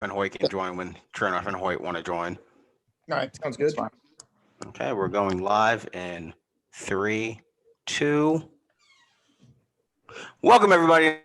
And Hoyt can join when Chernoff and Hoyt want to join. All right, sounds good. Okay, we're going live in 3, 2. Welcome everybody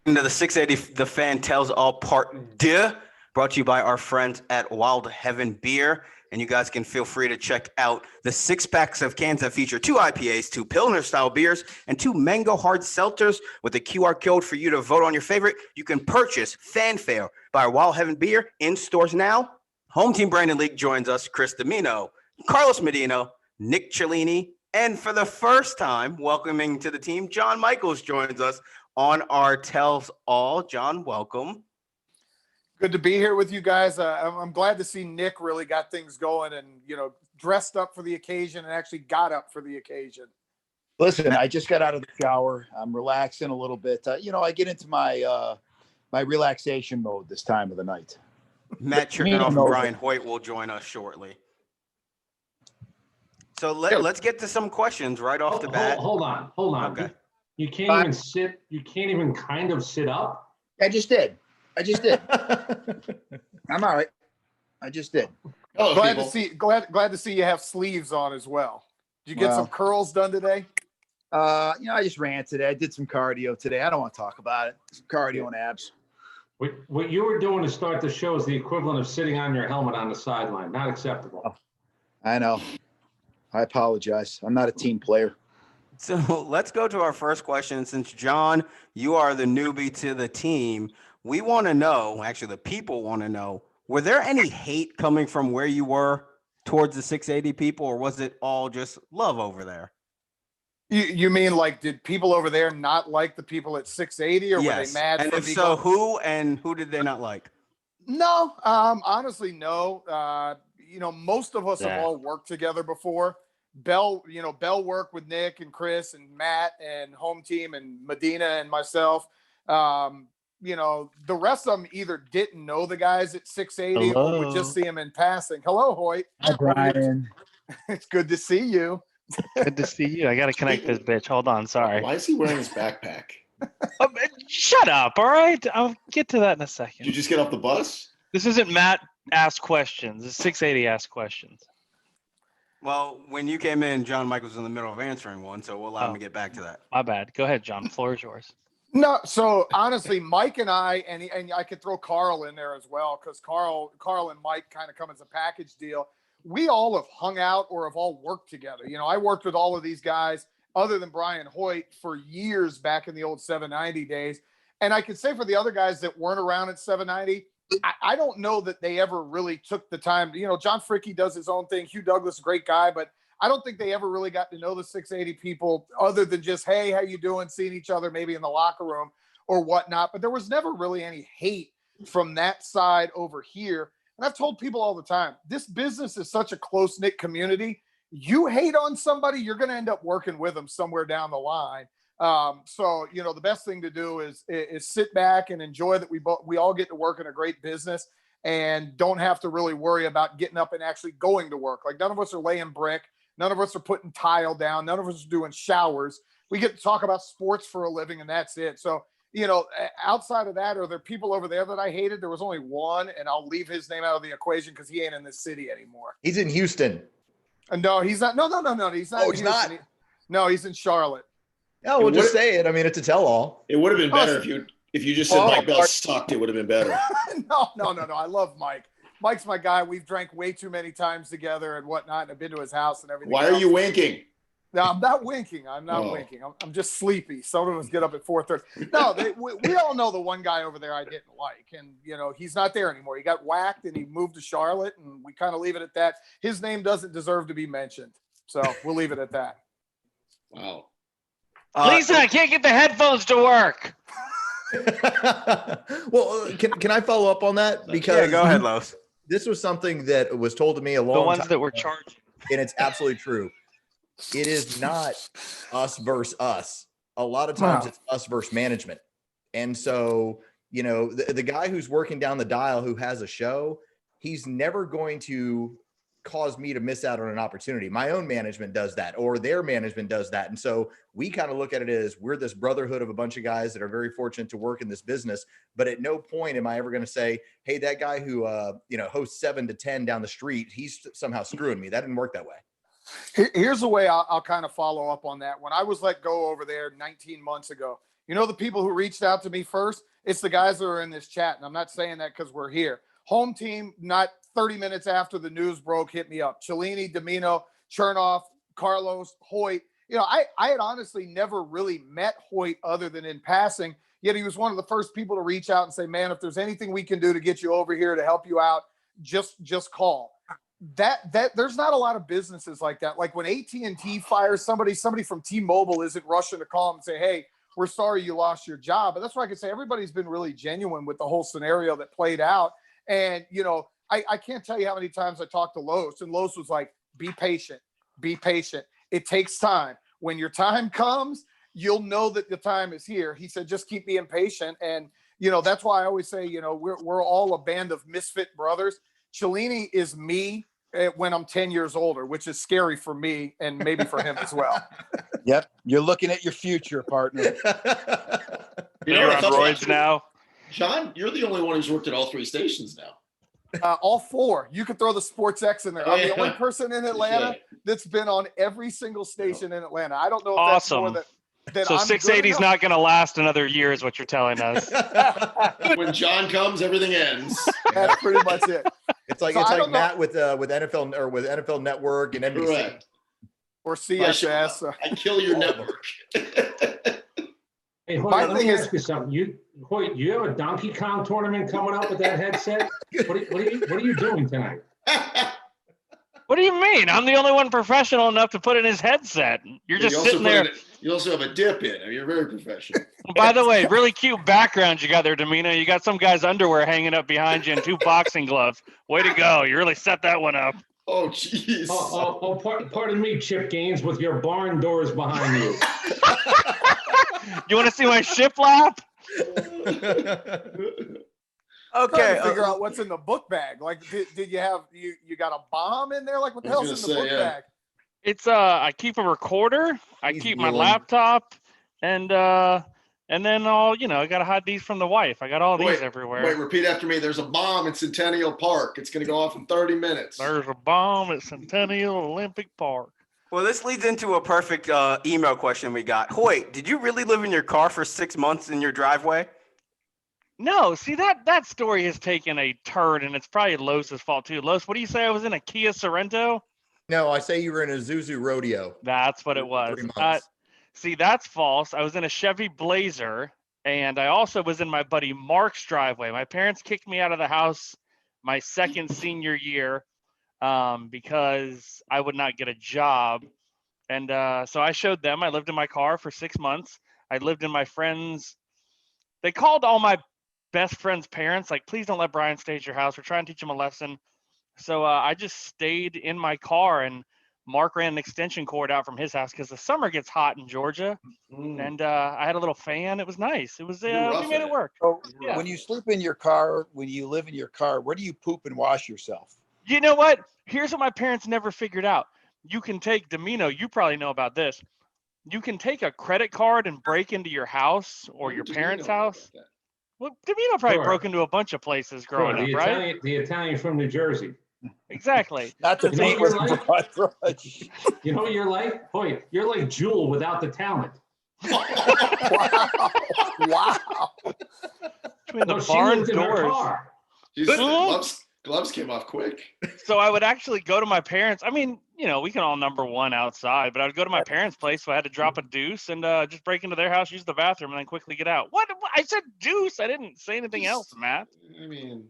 into the 680 The Fan Tells All Part Deux, brought to you by our friends at Wild Heaven Beer. And you guys can feel free to check out the 6-packs of cans that feature 2 IPAs, 2 Pilsner-style beers, and 2 mango hard seltzers with a QR code for you to vote on your favorite. You can purchase Fanfare by Wild Heaven Beer in stores now. Home Team Brandon League joins us, Chris Demino, Carlos Medino, Nick Cellini, and for the first time, welcoming to the team, John Michaels joins us on our Tells All. John, welcome. Good to be here with you guys. I'm glad to see Nick really got things going and, dressed up for the occasion and actually got up for the occasion. Listen, I just got out of the shower. I'm relaxing a little bit. I get into my my relaxation mode this time of the night. Matt Chernoff and Brian Hoyt will join us shortly. So let's get to some questions right off the bat. Hold on. Okay. You can't even sit. You can't even kind of sit up. I just did. I'm all right. I just did. Hello, glad to see you have sleeves on as well. Did you get some curls done today? I just ran today. I did some cardio today. I don't want to talk about it. Some cardio and abs. What you were doing to start the show is the equivalent of sitting on your helmet on the sideline. Not acceptable. Oh, I know. I apologize. I'm not a team player. So let's go to our first question. Since, John, you are the newbie to the team, we want to know, actually the people want to know, were there any hate coming from where you were towards the 680 people, or was it all just love over there? You mean like, did people over there not like the people at 680, or yes. were they mad? And if so, who did they not like? No, honestly, no. Most of us have all worked together before. Bell worked with Nick and Chris and Matt and Home Team and Medina and myself. The rest of them either didn't know the guys at 680 or would just see them in passing. Hello, Hoyt. Hi, Brian. It's good to see you. Good to see you. I got to connect this bitch. Hold on. Sorry. Why is he wearing his backpack? Shut up. All right. I'll get to that in a second. Did you just get off the bus? This isn't Matt ask questions. This is 680 ask questions. Well, when you came in, John Michaels was in the middle of answering one, so we'll allow him to get back to that. My bad. Go ahead, John. The floor is yours. No, so honestly, Mike and I, and I could throw Carl in there as well, because Carl and Mike kind of come as a package deal. We all have hung out or have all worked together. I worked with all of these guys, other than Brian Hoyt, for years back in the old 790 days. And I could say for the other guys that weren't around at 790, I don't know that they ever really took the time. John Fricke does his own thing. Hugh Douglas, a great guy, but I don't think they ever really got to know the 680 people other than just, hey, how you doing? Seeing each other maybe in the locker room or whatnot. But there was never really any hate from that side over here. And I've told people all the time, this business is such a close-knit community. You hate on somebody, you're going to end up working with them somewhere down the line. So the best thing to do is sit back and enjoy that we all get to work in a great business and don't have to really worry about getting up and actually going to work. Like, none of us are laying brick. None of us are putting tile down. None of us are doing showers. We get to talk about sports for a living, and that's it. So, outside of that, are there people over there that I hated? There was only one, and I'll leave his name out of the equation because he ain't in this city anymore. He's in Houston. No, he's not. No. He's not. Oh, he's not? No, he's in Charlotte. Yeah, we'll just say it. I mean, it's a tell-all. It would have been better if you just said Mike Bell sucked. It would have been better. No. I love Mike. Mike's my guy. We've drank way too many times together and whatnot. And I've been to his house and everything. Why are you winking? No, I'm not winking. I'm winking. I'm just sleepy. Some of us get up at 4:30. No, we all know the one guy over there I didn't like. And, he's not there anymore. He got whacked and he moved to Charlotte. And we kind of leave it at that. His name doesn't deserve to be mentioned. So we'll leave it at that. Wow. Lisa, I can't get the headphones to work. Well, can I follow up on that? Because go ahead, Los. This was something that was told to me a long time ago. The ones that were charging. And it's absolutely true. It is not us versus us. A lot of times it's us versus management. And so, the guy who's working down the dial who has a show, he's never going to cause me to miss out on an opportunity. My own management does that, or their management does that. And so we kind of look at it as we're this brotherhood of a bunch of guys that are very fortunate to work in this business. But at no point am I ever going to say, hey, that guy who, hosts 7 to 10 down the street, he's somehow screwing me. That didn't work that way. Here's the way I'll kind of follow up on that. When I was let go over there 19 months ago, the people who reached out to me first, it's the guys that are in this chat. And I'm not saying that because we're here. Home team, not 30 minutes after the news broke, hit me up. Cellini, Demino, Chernoff, Carlos, Hoyt. I had honestly never really met Hoyt other than in passing, yet he was one of the first people to reach out and say, man, if there's anything we can do to get you over here to help you out, just call. That there's not a lot of businesses like that. Like when AT&T fires somebody from T-Mobile isn't rushing to call them and say, hey, we're sorry you lost your job. But that's why I can say everybody's been really genuine with the whole scenario that played out. And, I can't tell you how many times I talked to Los, and Los was like, be patient. It takes time. When your time comes, you'll know that the time is here. He said, just keep being patient. And, that's why I always say, we're all a band of misfit brothers. Cellini is me when I'm 10 years older, which is scary for me and maybe for him as well. Yep. You're looking at your future, partner. You're on roids now. John, you're the only one who's worked at all 3 stations now. All 4. You could throw the Sports X in there. I'm the only person in Atlanta that's been on every single station in Atlanta. I don't know if that's more that so I'm 680 is not going to last another year is what you're telling us. When John comes, everything ends. That's pretty much it. It's like Matt with NFL or with NFL Network and NBC. Correct. Or CSS. I kill your network. Hey, Hoyt, let me ask you something. Hoyt, you have a Donkey Kong tournament coming up with that headset? What are you doing tonight? What do you mean? I'm the only one professional enough to put in his headset. You're just sitting there. You also have a dip in. I mean, you're very professional. By the way, really cute background you got there, Demino. You got some guy's underwear hanging up behind you and 2 boxing gloves. Way to go. You really set that one up. Oh, jeez. Pardon me, Chip Gaines, with your barn doors behind you. You want to see my shiplap? Okay, figure out what's in the book bag. Like, did you have you got a bomb in there? Like, what the hell's in the book bag? It's I keep a recorder, I keep my laptop, and then I gotta hide these from the wife. I got all these everywhere. Wait, repeat after me. There's a bomb at Centennial Park. It's gonna go off in 30 minutes. There's a bomb at Centennial Olympic Park. Well, this leads into a perfect email question we got. Hoyt, did you really live in your car for 6 months in your driveway? No, see that story has taken a turn, and it's probably Los's fault too. Los, what do you say? I was in a Kia Sorento? No, I say you were in a Zuzu Rodeo. That's what it was. See, that's false. I was in a Chevy Blazer, and I also was in my buddy Mark's driveway. My parents kicked me out of the house my second senior year because I would not get a job. And so I showed them. I lived in my car for 6 months. I lived in my friends. They called all my best friends' parents, like, please don't let Brian stay at your house. We're trying to teach him a lesson. So I just stayed in my car, and Mark ran an extension cord out from his house because the summer gets hot in Georgia. And I had a little fan. It was nice. It was we made it work. So when you sleep in your car, when you live in your car, where do you poop and wash yourself? You know what? Here's what my parents never figured out. You can take Demino. You probably know about this. You can take a credit card and break into your house or your parents' house. Well, Demino probably broke into a bunch of places growing up, right? The Italian from New Jersey. Exactly. Not to take with grudge. You know what you're like? Hoyt, you're like Jewel without the talent. Wow. Between the barn doors. Gloves came off quick. So I would actually go to my parents. I mean, we can all number one outside, but I would go to my parents' place, so I had to drop a deuce and just break into their house, use the bathroom, and then quickly get out. What? I said deuce. I didn't say anything else, Matt. I mean,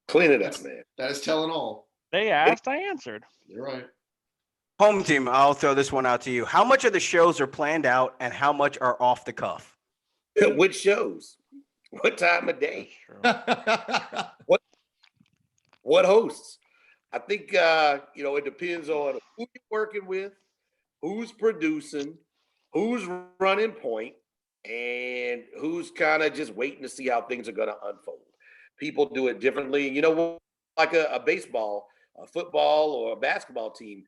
clean it up, man. That is telling all. They asked, I answered. You're right. Home team, I'll throw this one out to you. How much of the shows are planned out and how much are off the cuff? Which shows? What time of day? What hosts? I think, it depends on who you're working with, who's producing, who's running point, and who's kind of just waiting to see how things are going to unfold. People do it differently. Like a baseball, a football or a basketball team.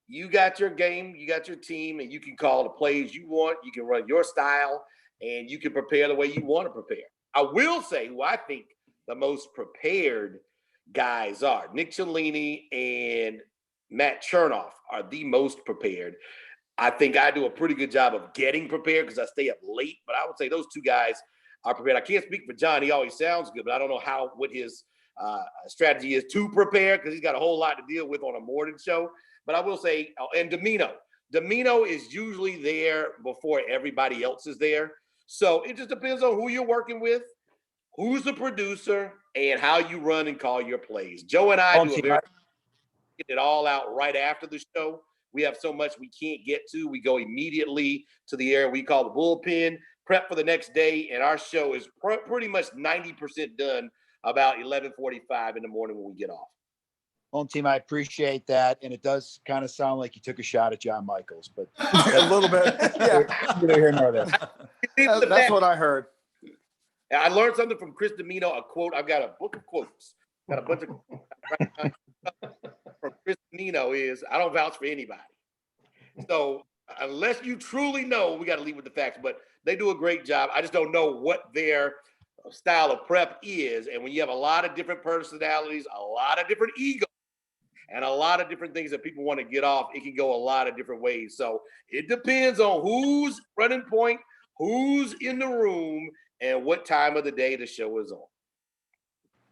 You got your game, you got your team, and you can call the plays you want. You can run your style, and you can prepare the way you want to prepare. I will say who I think the most prepared guys are. Nick Cellini and Matt Chernoff are the most prepared. I think I do a pretty good job of getting prepared because I stay up late, but I would say those two guys are prepared. I can't speak for John. He always sounds good, but I don't know what his strategy is to prepare because he's got a whole lot to deal with on a morning show. But I will say, and Demino is usually there before everybody else is there. So it just depends on who you're working with, who's the producer, and how you run and call your plays. Joe and I get it all out right after the show. We have so much we can't get to. We go immediately to the air. We call the bullpen, prep for the next day, and our show is pretty much 90% done about 11:45 in the morning when we get off. Home team, I appreciate that, and it does kind of sound like you took a shot at John Michaels, but A little bit. neither here nor there. That's what I heard. I learned something from Chris Demino, a quote. I've got a book of quotes. Got a bunch of quotes from Chris Demino is, I don't vouch for anybody. So unless you truly know, we got to leave with the facts, but they do a great job. I just don't know what their style of prep is. And when you have a lot of different personalities, a lot of different egos, and a lot of different things that people want to get off, it can go a lot of different ways. So it depends on who's running point, who's in the room, and what time of the day the show is on.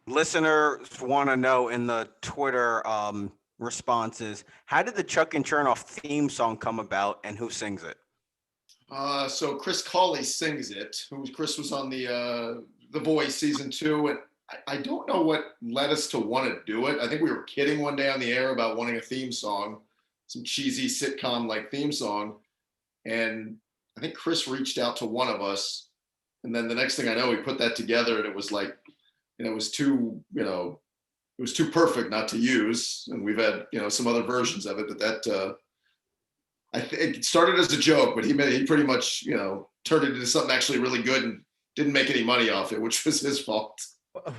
Listeners want to know in the Twitter responses, how did the Chuck and Chernoff theme song come about and who sings it? So Chris Cawley sings it. Chris was on the Boys season 2, and I don't know what led us to want to do it. I think we were kidding one day on the air about wanting a theme song, some cheesy sitcom-like theme song. And I think Chris reached out to one of us. And then the next thing I know, we put that together, and it was like, it was too perfect not to use. And we've had, some other versions of it, but it started as a joke, but he pretty much, turned it into something actually really good and didn't make any money off it, which was his fault.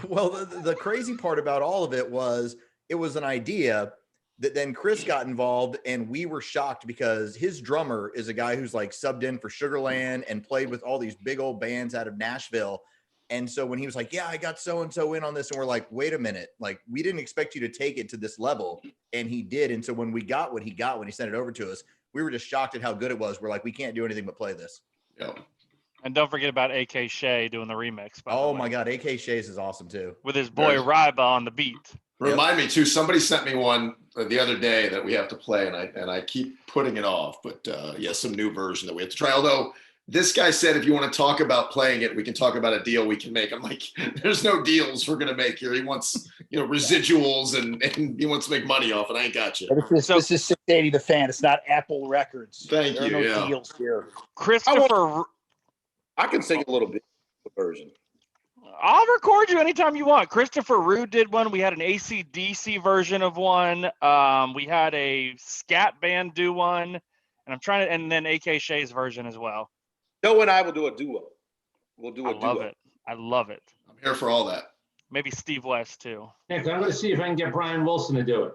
Well, the crazy part about all of it was an idea that then Chris got involved, and we were shocked because his drummer is a guy who's like subbed in for Sugarland and played with all these big old bands out of Nashville. And so when he was like, yeah, I got so-and-so in on this, and we're like, wait a minute, like we didn't expect you to take it to this level. And he did. And so when we got what he got, when he sent it over to us, we were just shocked at how good it was. We're like, we can't do anything but play this. Yeah. And don't forget about AK Shea doing the remix. Oh my God, AK Shea's is awesome too. With his boy Ryba on the beat. Remind me too. Somebody sent me one the other day that we have to play, and I keep putting it off. But some new version that we have to try. Although this guy said, if you want to talk about playing it, we can talk about a deal we can make. I'm like, there's no deals we're gonna make here. He wants residuals and he wants to make money off it. I ain't got you. This is 680 The Fan. It's not Apple Records. Thank you. There are no deals here. Christopher, I can sing a little bit of the version. I'll record you anytime you want. Christopher Rude did one. We had an AC/DC version of one. We had a scat band do one, and then AK Shea's version as well. Joe and I will do a duo. We'll do a duo. I love it. I'm here for all that. Maybe Steve West too. Nick, I'm going to see if I can get Brian Wilson to do it.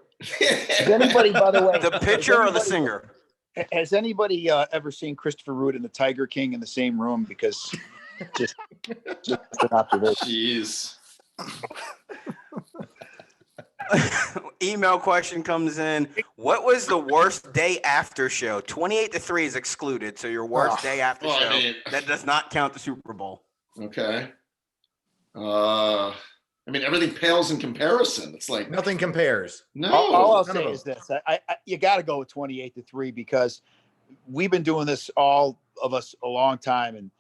Has anybody, by the way, The pitcher or the singer? Has anybody ever seen Christopher Root and the Tiger King in the same room? Because just an observation. Jeez. Email question comes in. What was the worst day after show? 28-3 is excluded, so your worst day after show. That does not count the Super Bowl. Okay. Everything pales in comparison. It's like Nothing compares. no. All I'll say is this: you got to go with 28-3 because we've been doing this, all of us, a long time, and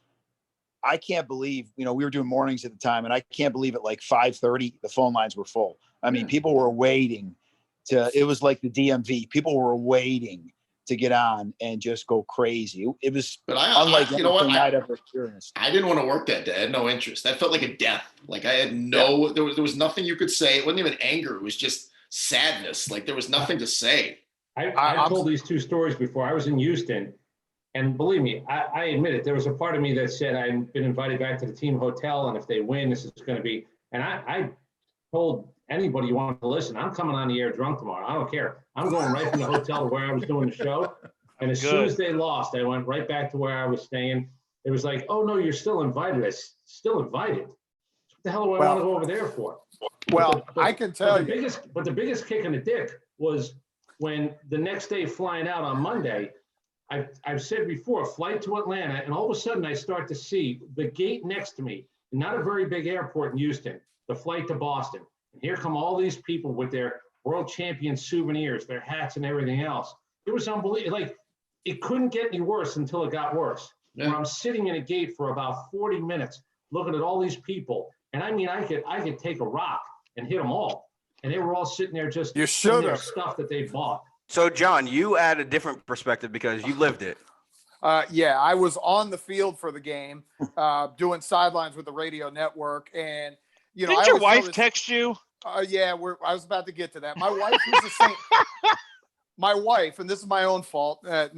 I can't believe we were doing mornings at the time, and I can't believe at like 5:30 the phone lines were full. I mean, people were waiting it was like the DMV. People were waiting to get on and just go crazy. It was unlike anything I'd ever experienced. I didn't want to work that day. I had no interest. That felt like a death. Like I had there was nothing you could say. It wasn't even anger. It was just sadness. Like there was nothing to say. I've told these two stories before. I was in Houston, and believe me, I admit it. There was a part of me that said I've been invited back to the team hotel, and if they win, this is going to be. And I told anybody you want to listen. I'm coming on the air drunk tomorrow. I don't care. I'm going right from the hotel to where I was doing the show. And as soon as they lost, I went right back to where I was staying. It was like, oh, no, you're still invited. Still invited. What the hell do I want to go over there for? Well, I can tell you. But the biggest kick in the dick was when the next day flying out on Monday, I've said before, flight to Atlanta, and all of a sudden I start to see the gate next to me, not a very big airport in Houston, the flight to Boston. And here come all these people with their world champion souvenirs, their hats and everything else. It was unbelievable. Like, it couldn't get any worse until it got worse. Yeah. Where I'm sitting in a gate for about 40 minutes looking at all these people. And I mean, I could take a rock and hit them all. And they were all sitting there just you should have stuff that they bought. So, John, you add a different perspective because you lived it. Yeah, I was on the field for the game, doing sidelines with the radio network. And, you know, didn't your wife text you? Yeah, I was about to get to that. My wife was the same. My wife, and this is my own fault, I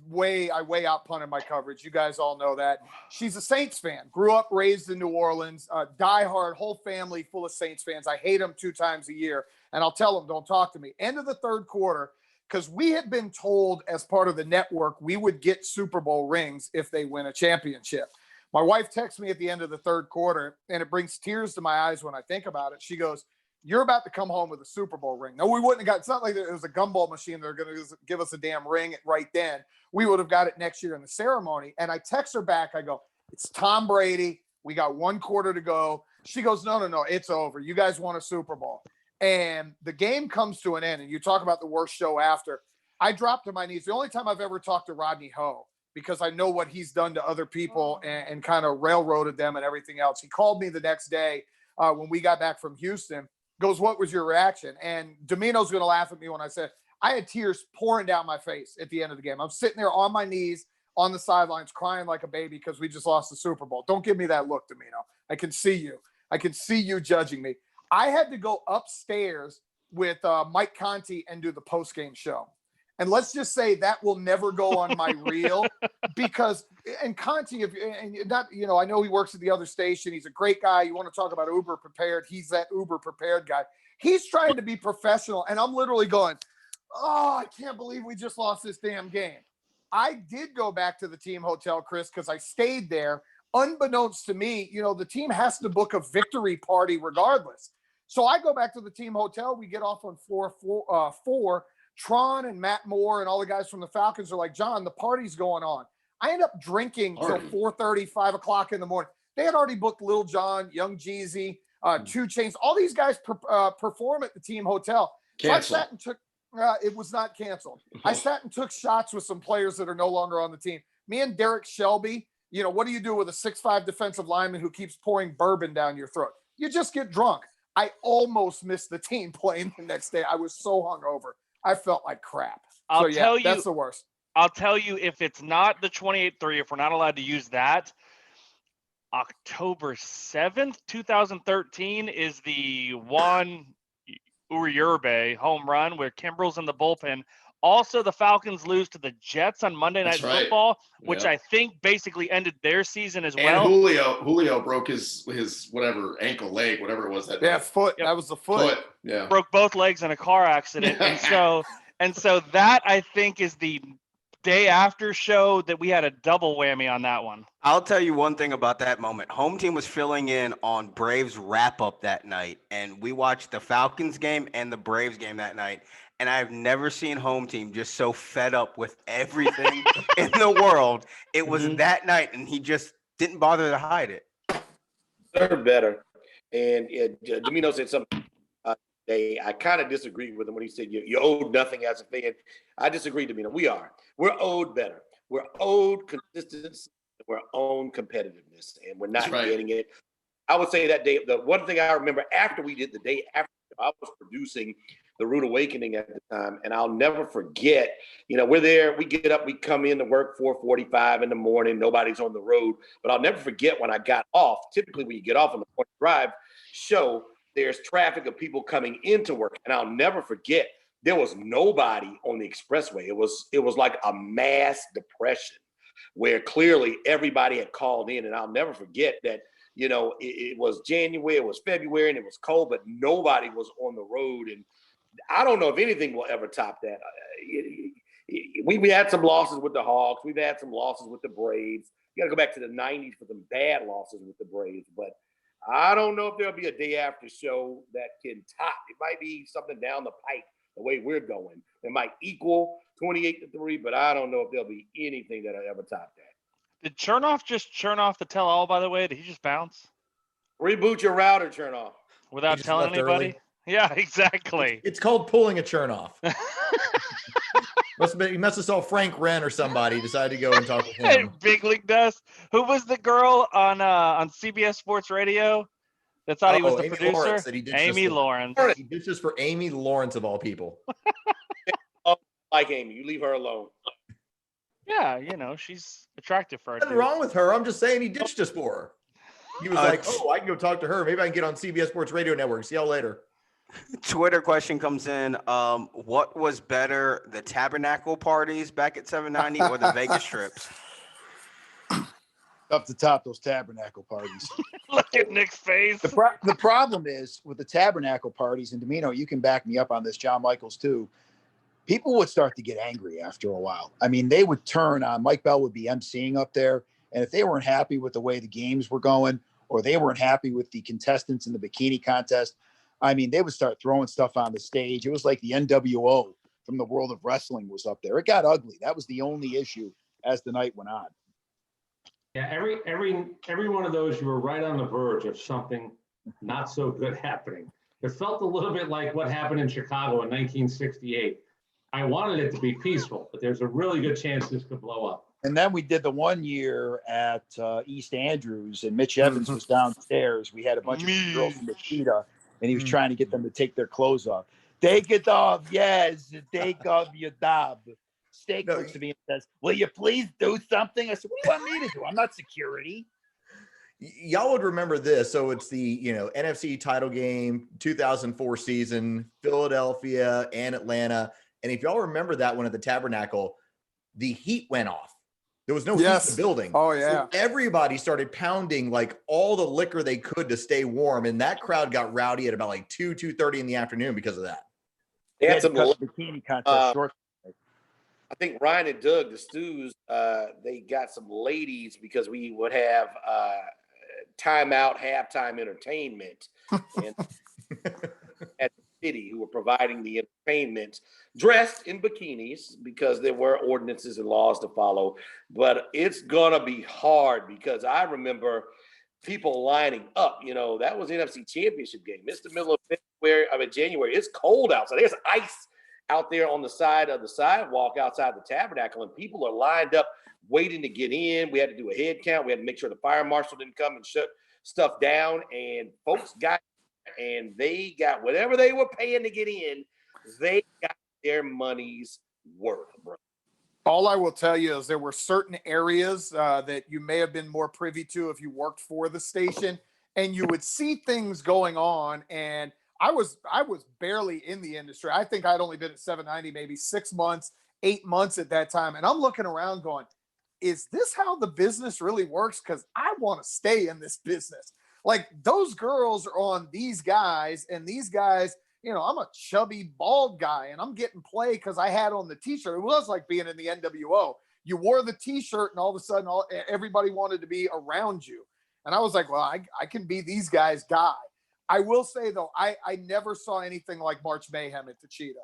way out punted my coverage. You guys all know that. She's a Saints fan, grew up, raised in New Orleans, diehard, whole family full of Saints fans. I hate them 2 times a year, and I'll tell them, don't talk to me. End of the third quarter, because we had been told as part of the network, we would get Super Bowl rings if they win a championship. My wife texts me at the end of the third quarter, and it brings tears to my eyes when I think about it. She goes, "You're about to come home with a Super Bowl ring." No, we wouldn't have got, it's not like it was a gumball machine. They're going to give us a damn ring right then. We would have got it next year in the ceremony. And I text her back. I go, "It's Tom Brady. We got 1 quarter to go." She goes, no, it's over. You guys won a Super Bowl. And the game comes to an end. And you talk about the worst show after. I dropped to my knees. The only time I've ever talked to Rodney Ho, because I know what he's done to other people and kind of railroaded them and everything else. He called me the next day when we got back from Houston. Goes, "What was your reaction?" And Demino's going to laugh at me when I said, I had tears pouring down my face at the end of the game. I'm sitting there on my knees on the sidelines crying like a baby because we just lost the Super Bowl. Don't give me that look, Demino. I can see you. I can see you judging me. I had to go upstairs with Mike Conti and do the post-game show. And let's just say that will never go on my reel because, and Conti, I know he works at the other station. He's a great guy. You want to talk about Uber prepared. He's that Uber prepared guy. He's trying to be professional. And I'm literally going, oh, I can't believe we just lost this damn game. I did go back to the team hotel, Chris, because I stayed there. Unbeknownst to me, the team has to book a victory party regardless. So I go back to the team hotel. We get off on floor 4. Tron and Matt Moore and all the guys from the Falcons are like, "John, the party's going on." I end up drinking till 4:30, 5 o'clock in the morning. They had already booked Lil Jon, Young Jeezy, 2 Chainz. All these guys perform at the team hotel. So I sat and took, it was not canceled. I sat and took shots with some players that are no longer on the team. Me and Derek Shelby, what do you do with a 6'5" defensive lineman who keeps pouring bourbon down your throat? You just get drunk. I almost missed the team playing the next day. I was so hungover. I felt like crap. I'll tell you, that's the worst. I'll tell you, if it's not the 28-3, if we're not allowed to use that, October 7th, 2013 is the one Uriurbe home run where Kimbrel's in the bullpen. Also, the Falcons lose to the Jets on Monday Night Football, which I think basically ended their season as well. And Julio broke his whatever ankle, leg, whatever it was. Foot. Yep. That was the foot. Yeah. Broke both legs in a car accident. and so that I think is the day after show that we had a double whammy on that one. I'll tell you one thing about that moment. Home team was filling in on Braves wrap up that night, and we watched the Falcons game and the Braves game that night. And I've never seen home team just so fed up with everything in the world. It was that night, and he just didn't bother to hide it. They're better. And Demino said something today. I kind of disagreed with him when he said you owed nothing as a fan. I disagree, Demino. We're owed better. We're owed consistency. We're owed competitiveness, and we're not getting it. I would say that day, the one thing I remember after we did the day after, I was producing the Rude Awakening at the time, and I'll never forget, we're there, we get up, we come in to work 4:45 in the morning, nobody's on the road, but I'll never forget when I got off. Typically when you get off on the morning drive show, there's traffic of people coming into work, and I'll never forget, there was nobody on the expressway. It was like a mass depression where clearly everybody had called in, and I'll never forget that You know, it was January, it was February, and it was cold, but nobody was on the road. And I don't know if anything will ever top that. We had some losses with the Hawks. We've had some losses with the Braves. You got to go back to the 90s for some bad losses with the Braves. But I don't know if there'll be a day after show that can top. It might be something down the pike the way we're going. It might equal 28-3, but I don't know if there'll be anything that'll ever top that. Did Chernoff just churn off the tell-all, by the way? Did he just bounce? Reboot your router, Chernoff. Without telling anybody? Early. Yeah, exactly. It's called pulling a churn off. He must have saw Frank Wren or somebody, decided to go and talk with him. Big League Dust. Who was the girl on CBS Sports Radio that thought he was the Amy producer? Lawrence, Amy Lawrence. He did this for Amy Lawrence of all people. Like Amy, you leave her alone. Yeah, you know, she's attractive for her. Nothing wrong with her. I'm just saying he ditched us for her. He was like, I can go talk to her. Maybe I can get on CBS Sports Radio Network. See y'all later. Twitter question comes in. What was better, the Tabernacle Parties back at 790 or the Vegas trips? Up the top, those Tabernacle Parties. Look at Nick's face. The problem is with the Tabernacle Parties, and Demino, you can back me up on this, John Michaels too. People would start to get angry after a while. I mean, they would turn on. Mike Bell would be emceeing up there, and if they weren't happy with the way the games were going, or they weren't happy with the contestants in the bikini contest, I mean, they would start throwing stuff on the stage. It was like the NWO from the world of wrestling was up there. It got ugly. That was the only issue as the night went on. Yeah, every one of those, you were right on the verge of something not so good happening. It felt a little bit like what happened in Chicago in 1968. I wanted it to be peaceful, but there's a really good chance this could blow up. And then we did the one year at East Andrews, and Mitch Evans was downstairs. We had a bunch of girls from the Cheetah, and he was trying to get them to take their clothes off. Take it off, yes. Take off your dab. Steak looks to me and says, "Will you please do something?" I said, "What do you want me to do? I'm not security." Y'all would remember this. So it's the NFC title game, 2004 season, Philadelphia and Atlanta. And if y'all remember that one at the Tabernacle, the heat went off. There was no heat in the building. Oh, yeah. So everybody started pounding like all the liquor they could to stay warm. And that crowd got rowdy at about like 2:30 in the afternoon because of that. They had some bikini contest short. I think Ryan and Doug, the Stews, they got some ladies because we would have timeout, halftime entertainment. And at the city who were providing the entertainment dressed in bikinis because there were ordinances and laws to follow. But it's going to be hard because I remember people lining up. That was the NFC Championship game. It's the middle of January. It's cold outside. There's ice out there on the side of the sidewalk outside the Tabernacle, and people are lined up waiting to get in. We had to do a head count. We had to make sure the fire marshal didn't come and shut stuff down, and folks got, and they got whatever they were paying to get in. They got their money's worth, bro. All I will tell you is there were certain areas that you may have been more privy to if you worked for the station, and you would see things going on. And I was barely in the industry. I think I'd only been at 790 maybe 6 months, 8 months at that time. And I'm looking around going, is this how the business really works? Because I want to stay in this business. Like, those girls are on these guys, and these guys, I'm a chubby, bald guy, and I'm getting play because I had on the T-shirt. It was like being in the NWO. You wore the T-shirt, and all of a sudden, everybody wanted to be around you. And I was like, well, I can be these guys' guy. I will say, though, I never saw anything like March Mayhem at the Cheetah.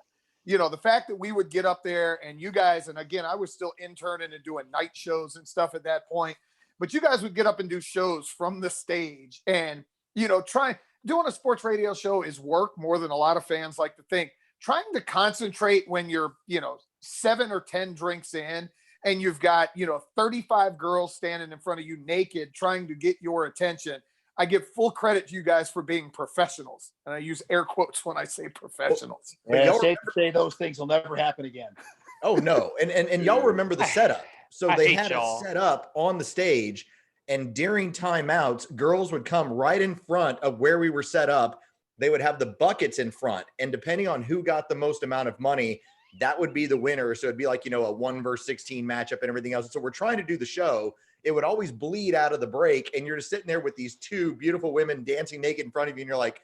The fact that we would get up there and you guys, and again, I was still interning and doing night shows and stuff at that point, but you guys would get up and do shows from the stage and, doing a sports radio show is work more than a lot of fans like to think. Trying to concentrate when you're, 7 or 10 drinks in and you've got, 35 girls standing in front of you naked, trying to get your attention. I give full credit to you guys for being professionals. And I use air quotes when I say professionals. Yeah, safe to say those things will never happen again. Oh, no. And y'all remember the setup. So they had a setup on the stage, and during timeouts, girls would come right in front of where we were set up. They would have the buckets in front. And depending on who got the most amount of money, that would be the winner. So it'd be like, a 1 versus 16 matchup and everything else. So we're trying to do the show. it would always bleed out of the break. And you're just sitting there with these two beautiful women dancing naked in front of you. And you're like,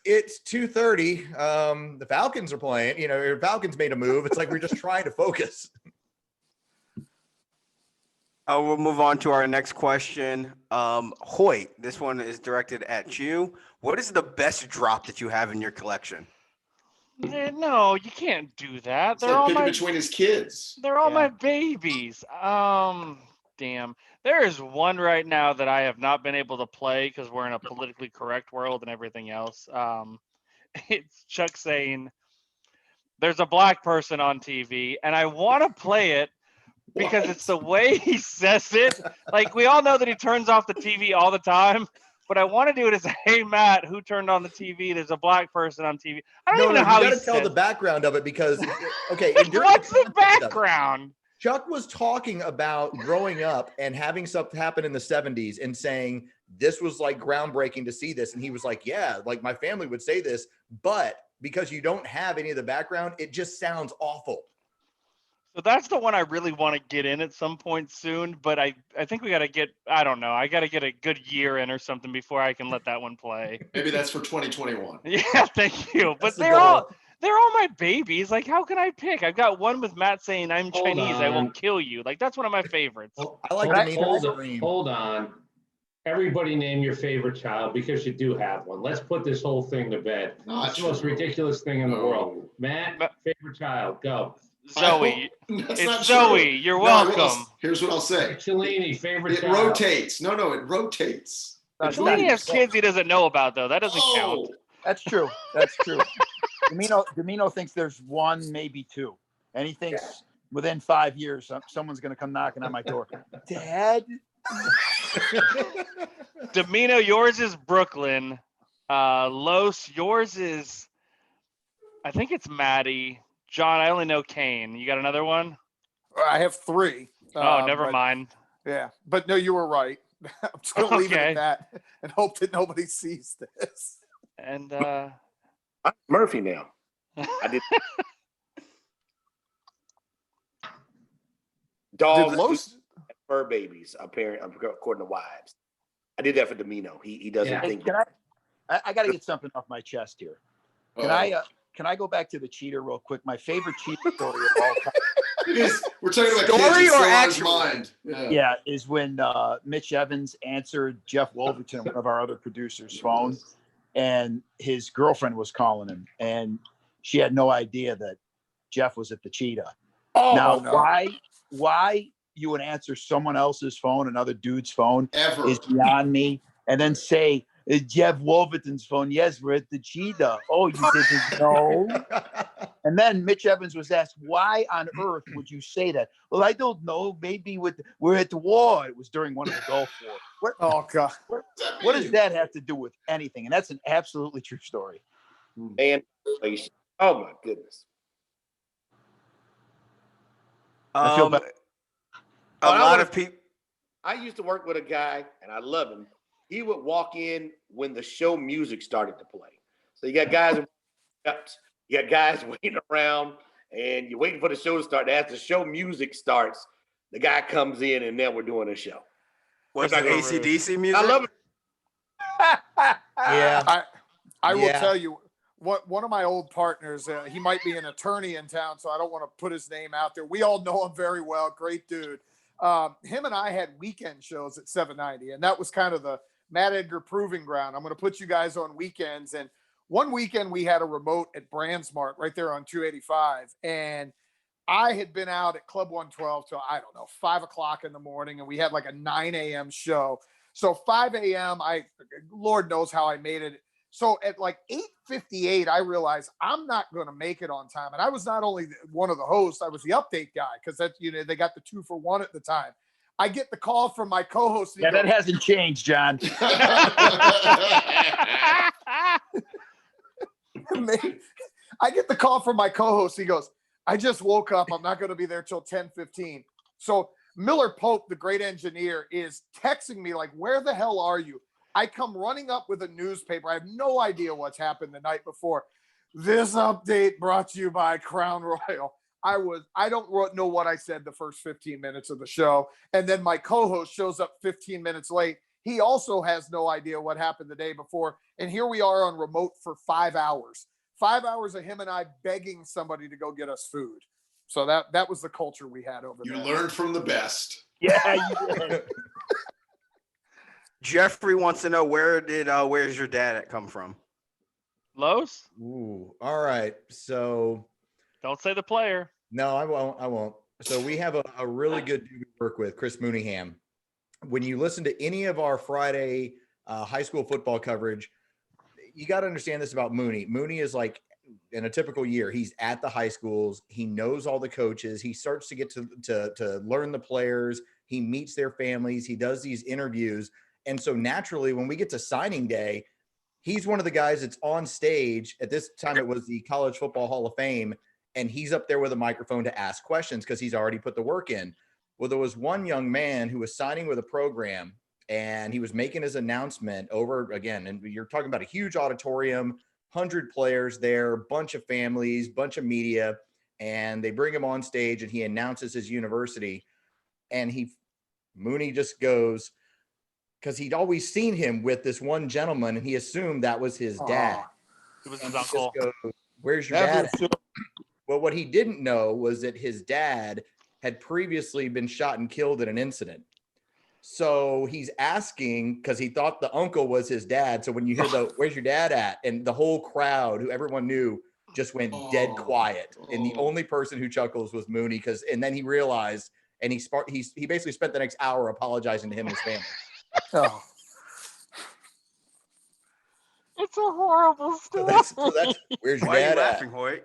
it's 2:30. The Falcons are playing, your Falcons made a move. It's like, we're just trying to focus. We'll move on to our next question. Hoyt, this one is directed at you. What is the best drop that you have in your collection? No, you can't do that. It's like picking between his kids. They're all my babies. Damn. There is one right now that I have not been able to play because we're in a politically correct world and everything else. It's Chuck saying, "There's a black person on TV," and I want to play it because it's the way he says it. Like, we all know that he turns off the TV all the time, but I want to do it as, "Hey, Matt, who turned on the TV? There's a black person on TV." I don't even know how you got to tell the background of it because, okay. What's the background? Chuck was talking about growing up and having stuff happen in the 70s and saying this was like groundbreaking to see this. And he was like, yeah, like my family would say this, but because you don't have any of the background, it just sounds awful. So that's the one I really want to get in at some point soon, but I think we got to get, I don't know, I got to get a good year in or something before I can let that one play. Maybe that's for 2021. Yeah, thank you. But they're all my babies. Like, how can I pick? I've got one with Matt saying, "I'm Chinese, I will kill you." Like, that's one of my favorites. I like hold on. Everybody name your favorite child because you do have one. Let's put this whole thing to bed. It's the most ridiculous thing in the world. Matt, favorite child, go. Zoe. It's Zoe. You're welcome. Here's what I'll say. Cellini, favorite It child. rotates. No, it rotates. Cellini has kids he doesn't know about, though. That doesn't count. That's true. Demino thinks there's one, maybe two. And he thinks within 5 years, someone's going to come knocking on my door. Dad? Demino, yours is Brooklyn. Los, yours is, I think it's Maddie. John, I only know Kane. You got another one? I have three. Oh, never mind. Yeah, but no, you were right. I'm just going to leave it at that and hope that nobody sees this. And I'm Murphy now. I did. Dogs, fur babies, apparently, according to wives. I did that for Demino. He doesn't think. I got to get something off my chest here. Can I go back to the cheater real quick? My favorite cheater story of all time. We're talking about story kids or actual mind. Yeah, is when Mitch Evans answered Jeff Wolverton, one of our other producers' phone, and his girlfriend was calling him, and she had no idea that Jeff was at the Cheetah. Oh, now, no. why you would answer someone else's phone, another dude's phone, ever is beyond me. And then say, Jeff Wolverton's phone. Yes, we're at the Cheetah. Oh, you didn't know? And then Mitch Evans was asked, why on earth would you say that? Well, I don't know. Maybe we're at the war. It was during one of the Gulf Wars. Oh, God. What does that have to do with anything? And that's an absolutely true story. And oh, my goodness. I feel bad. A lot of people. I used to work with a guy, and I love him. He would walk in when the show music started to play. So you got guys, waiting around, and you're waiting for the show to start. As the show music starts, the guy comes in, and then we're doing a show. What's like AC/DC music? I love it. Yeah, I will tell you. One of my old partners, he might be an attorney in town, so I don't want to put his name out there. We all know him very well. Great dude. Him and I had weekend shows at 790, and that was kind of the Matt Edgar proving ground. I'm going to put you guys on weekends. And one weekend we had a remote at Brandsmart right there on 285. And I had been out at Club 112 till, I don't know, 5 o'clock in the morning. And we had like a 9 a.m. show. So 5 a.m., Lord knows how I made it. So at like 8:58, I realized I'm not going to make it on time. And I was not only one of the hosts, I was the update guy because that, they got the 2-for-1 at the time. I get the call from my co-host. Yeah, that hasn't changed, John. I get the call from my co-host. He goes, I just woke up. I'm not going to be there till 10:15. So Miller Pope, the great engineer, is texting me like, where the hell are you? I come running up with a newspaper. I have no idea what's happened the night before. This update brought to you by Crown Royal. I don't know what I said the first 15 minutes of the show. And then my co-host shows up 15 minutes late. He also has no idea what happened the day before. And here we are on remote for 5 hours. 5 hours of him and I begging somebody to go get us food. So that was the culture we had over there. You learned from the best. Yeah, you did. Jeffrey wants to know where's your dad come from? Lowe's? Ooh, all right. So Don't say the player. no, I won't. So we have a really good dude we work with, Chris Mooneyham. When you listen to any of our Friday high school football coverage, you got to understand this about Mooney. Mooney is like, in a typical year, he's at the high schools. He knows all the coaches. He starts to get to learn the players. He meets their families. He does these interviews. And so naturally, when we get to signing day, he's one of the guys that's on stage. At this time, it was the College Football Hall of Fame. And he's up there with a microphone to ask questions because he's already put the work in. Well, there was one young man who was signing with a program, and he was making his announcement over again. And you're talking about a huge auditorium, 100 players there, bunch of families, bunch of media. And they bring him on stage and he announces his university. And Mooney just goes, because he'd always seen him with this one gentleman, and he assumed that was his dad. It was And his he just uncle. goes, "Where's your dad at?" Well, what he didn't know was that his dad had previously been shot and killed in an incident. So he's asking because he thought the uncle was his dad. So when you hear "Where's your dad at?" and the whole crowd, who everyone knew, just went dead quiet, and the only person who chuckles was Mooney, and then he realized, and he basically spent the next hour apologizing to him and his family. Oh. It's a horrible story. So that's where's your Why are you dad at? laughing, Hoyt?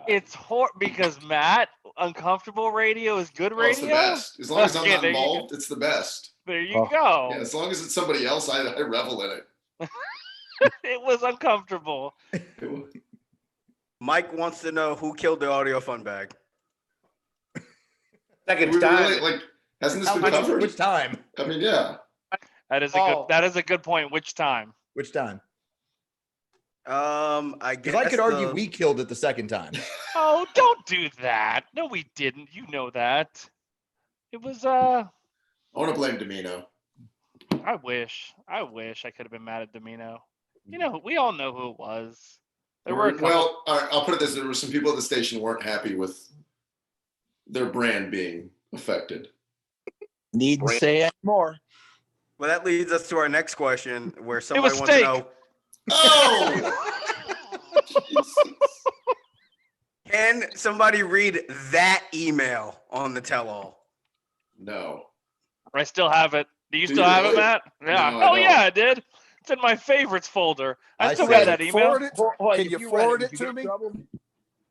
It's because Matt, uncomfortable radio is good Oh, it's the radio. best. As long as I'm Okay, not there you go. involved, it's the best. There you go. Yeah, as long as it's somebody else, I revel in it. It was uncomfortable. Mike wants to know who killed the audio fun bag. Second time. Really, like, hasn't this been covered? Which time? I mean, yeah. That is a good point. Which time? Which time? I guess Because I could argue we killed it the second time. Oh, don't do that. No, we didn't. You know that. It was I want to blame Demino. I wish I could have been mad at Demino. You know, we all know who it was. There were a couple. Well, all right, I'll put it this: there were some people at the station who weren't happy with their brand being affected. Needn't say anymore. Well, that leads us to our next question, where was somebody wants to fake. know: Oh, Jesus. can somebody read that email on the tell-all? No. I still have it. Do you Do still you have it, really? Matt? Yeah. No, I Oh yeah, don't. I did. It's in my favorites folder. I I still see got it. that email. Forward it. Can you forward it to me?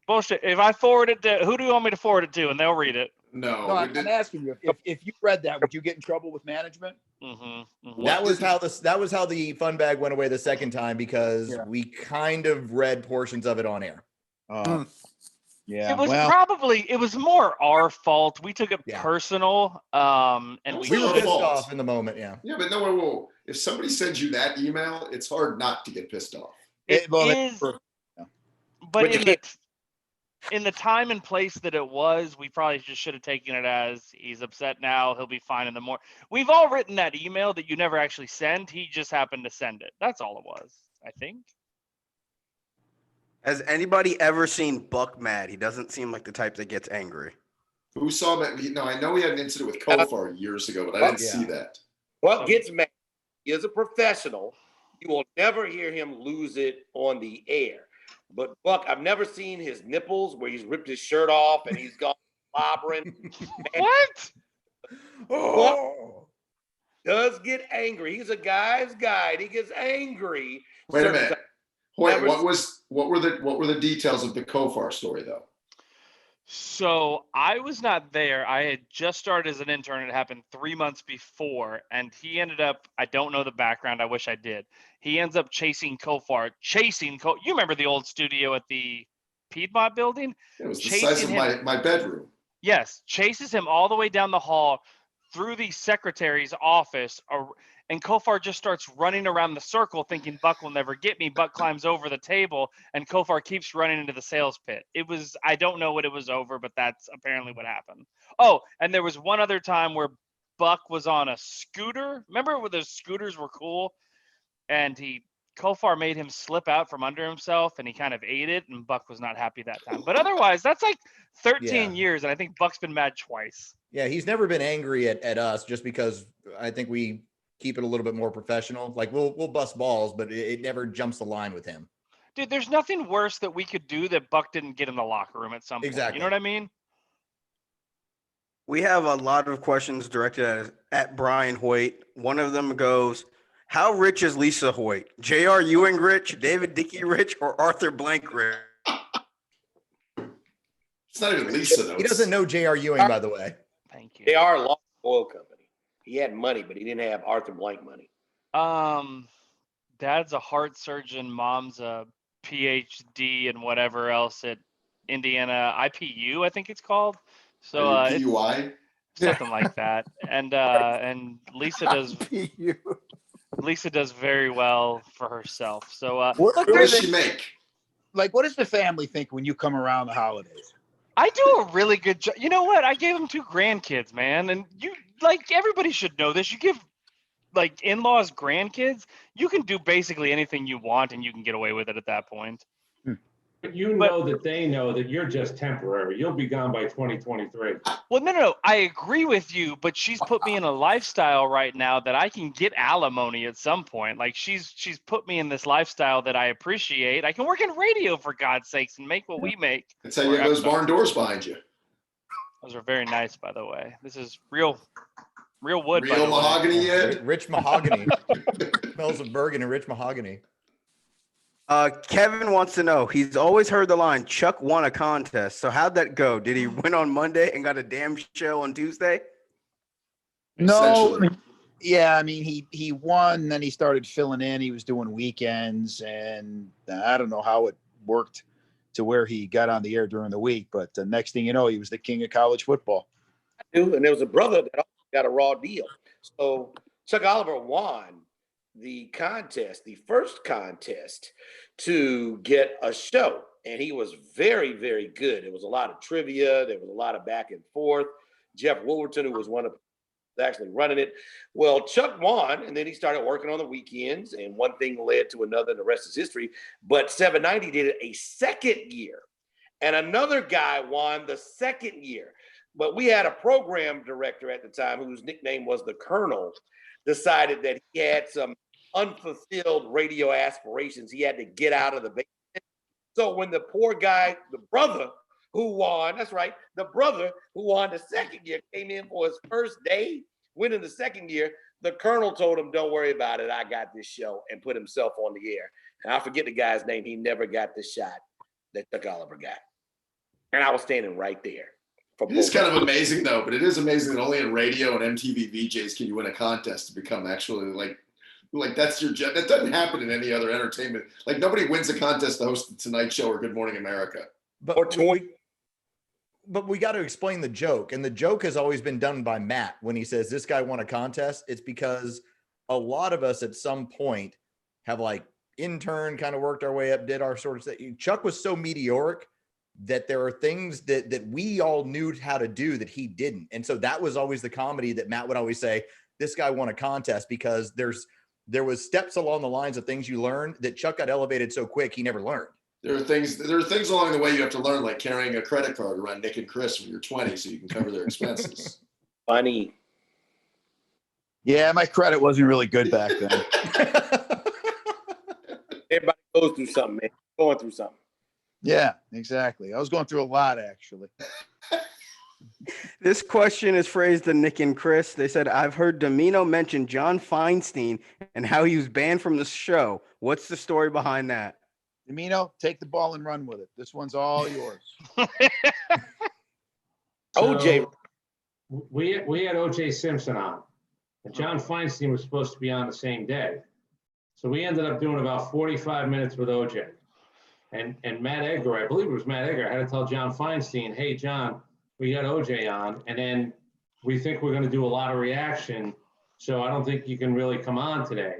Bullshit. If I forward it to who do you want me to forward it to, and they'll read it. No. No, we I'm did- asking you if you read that, would you get in trouble with management? Mm-hmm. That was how the fun bag went away the second time, because we kind of read portions of it on air. Yeah. It was more our fault. We took it Yeah. personal. And We We were Our pissed fault. off in the moment. Yeah. Yeah, but no, whoa. If somebody sends you that email, it's hard not to get pissed off. It Well, is, yeah. but But you in the time and place that it was, we probably just should have taken it as he's upset now. He'll be fine in the morning. We've all written that email that you never actually send. He just happened to send it. That's all it was, I think. Has anybody ever seen Buck mad? He doesn't seem like the type that gets angry. Who saw that? No, I know we had an incident with Kofar years ago, but I didn't see that. What gets mad? He is a professional. You will never hear him lose it on the air. But Buck, I've never seen his nipples where he's ripped his shirt off and he's gone slobbering. What? Buck does get angry. He's a guy's guy. He gets angry. Wait a certain minute. times. Hoyt, Never- what were the details of the Kofar story though? So I was not there. I had just started as an intern. It happened 3 months before, and he ended up, I don't know the background. I wish I did. He ends up chasing Kofar. You remember the old studio at the Piedmont building? It was the Chasing size of him. my bedroom. Yes, chases him all the way down the hall, through the secretary's office, and Kofar just starts running around the circle thinking Buck will never get me. Buck climbs over the table, and Kofar keeps running into the sales pit. I don't know what it was over, but that's apparently what happened. Oh, and there was one other time where Buck was on a scooter. Remember when those scooters were cool? And Kofar made him slip out from under himself, and he kind of ate it, and Buck was not happy that time. But otherwise, that's like 13 years, and I think Buck's been mad twice. Yeah, he's never been angry at us just because I think we keep it a little bit more professional. Like we'll bust balls, but it never jumps the line with him. Dude, there's nothing worse that we could do that Buck didn't get in the locker room at some point. Exactly. You know what I mean? We have a lot of questions directed at Brian Hoyt. One of them goes, how rich is Lisa Hoyt? J.R. Ewing rich, David Dickey rich, or Arthur Blank rich? It's not even Lisa, though. He doesn't know J.R. Ewing, by the way. Thank you. They are a long oil company. He had money, but he didn't have Arthur Blank money. Dad's a heart surgeon. Mom's a PhD and whatever else at Indiana IPU, I think it's called. So PUI? Something like that. And Lisa does Lisa does very well for herself. So what does she make? Like, what does the family think when you come around the holidays? I do a really good job. You know what? I gave him 2 grandkids, man. And everybody should know this. You give in-laws grandkids, you can do basically anything you want and you can get away with it at that point. But you know that they know that you're just temporary. You'll be gone by 2023. Well, no. I agree with you, but she's put me in a lifestyle right now that I can get alimony at some point. Like she's put me in this lifestyle that I appreciate. I can work in radio for God's sakes and make what we make. That's how you have those barn doors behind you. Those are very nice, by the way. This is real wood. Real mahogany yet? Rich mahogany. Smells of Bergen and rich mahogany. Kevin wants to know, he's always heard the line, Chuck won a contest. So how'd that go? Did he win on Monday and got a damn show on Tuesday? No. Yeah, I mean, he won, then he started filling in. He was doing weekends, and I don't know how it worked to where he got on the air during the week. But the next thing you know, he was the king of college football. And there was a brother that also got a raw deal. So Chuck Oliver won the contest, the first contest to get a show. And he was very, very good. It was a lot of trivia. There was a lot of back and forth. Jeff Wolverton, who was one of actually running it. Well, Chuck won, and then he started working on the weekends, and one thing led to another, and the rest is history. But 790 did it a second year, and another guy won the second year. But we had a program director at the time whose nickname was the Colonel, decided that he had some unfulfilled radio aspirations. He had to get out of the basement. So when the poor guy, the brother who won, that's right, the brother who won the second year came in for his first day, winning the second year, the Colonel told him, don't worry about it, I got this show, and put himself on the air. And I forget the guy's name. He never got the shot that Chuck Oliver got. And I was standing right there. It's kind of amazing, though, but it is amazing that only in radio and MTV VJs can you win a contest to become actually like that's your job. That doesn't happen in any other entertainment. Like nobody wins a contest to host the Tonight Show or Good Morning America. But we got to explain the joke. And the joke has always been done by Matt when he says this guy won a contest. It's because a lot of us at some point have intern kind of worked our way up, did our sort of thing. Chuck was so meteoric that there are things that we all knew how to do that he didn't. And so that was always the comedy that Matt would always say, this guy won a contest, because there was steps along the lines of things you learned that Chuck got elevated so quick he never learned. There are things along the way you have to learn, like carrying a credit card around Nick and Chris when you're 20 so you can cover their expenses. Funny. Yeah, my credit wasn't really good back then. Everybody goes through something, man. Going through something. Yeah, exactly. I was going through a lot, actually. This question is phrased to Nick and Chris. They said, I've heard Demino mention John Feinstein and how he was banned from the show. What's the story behind that? Demino, take the ball and run with it. This one's all yours. OJ. We had OJ Simpson on, and John Feinstein was supposed to be on the same day. So we ended up doing about 45 minutes with OJ. And Matt Edgar, I believe it was Matt Edgar, I had to tell John Feinstein, hey, John, we got OJ on. And then we think we're going to do a lot of reaction, so I don't think you can really come on today.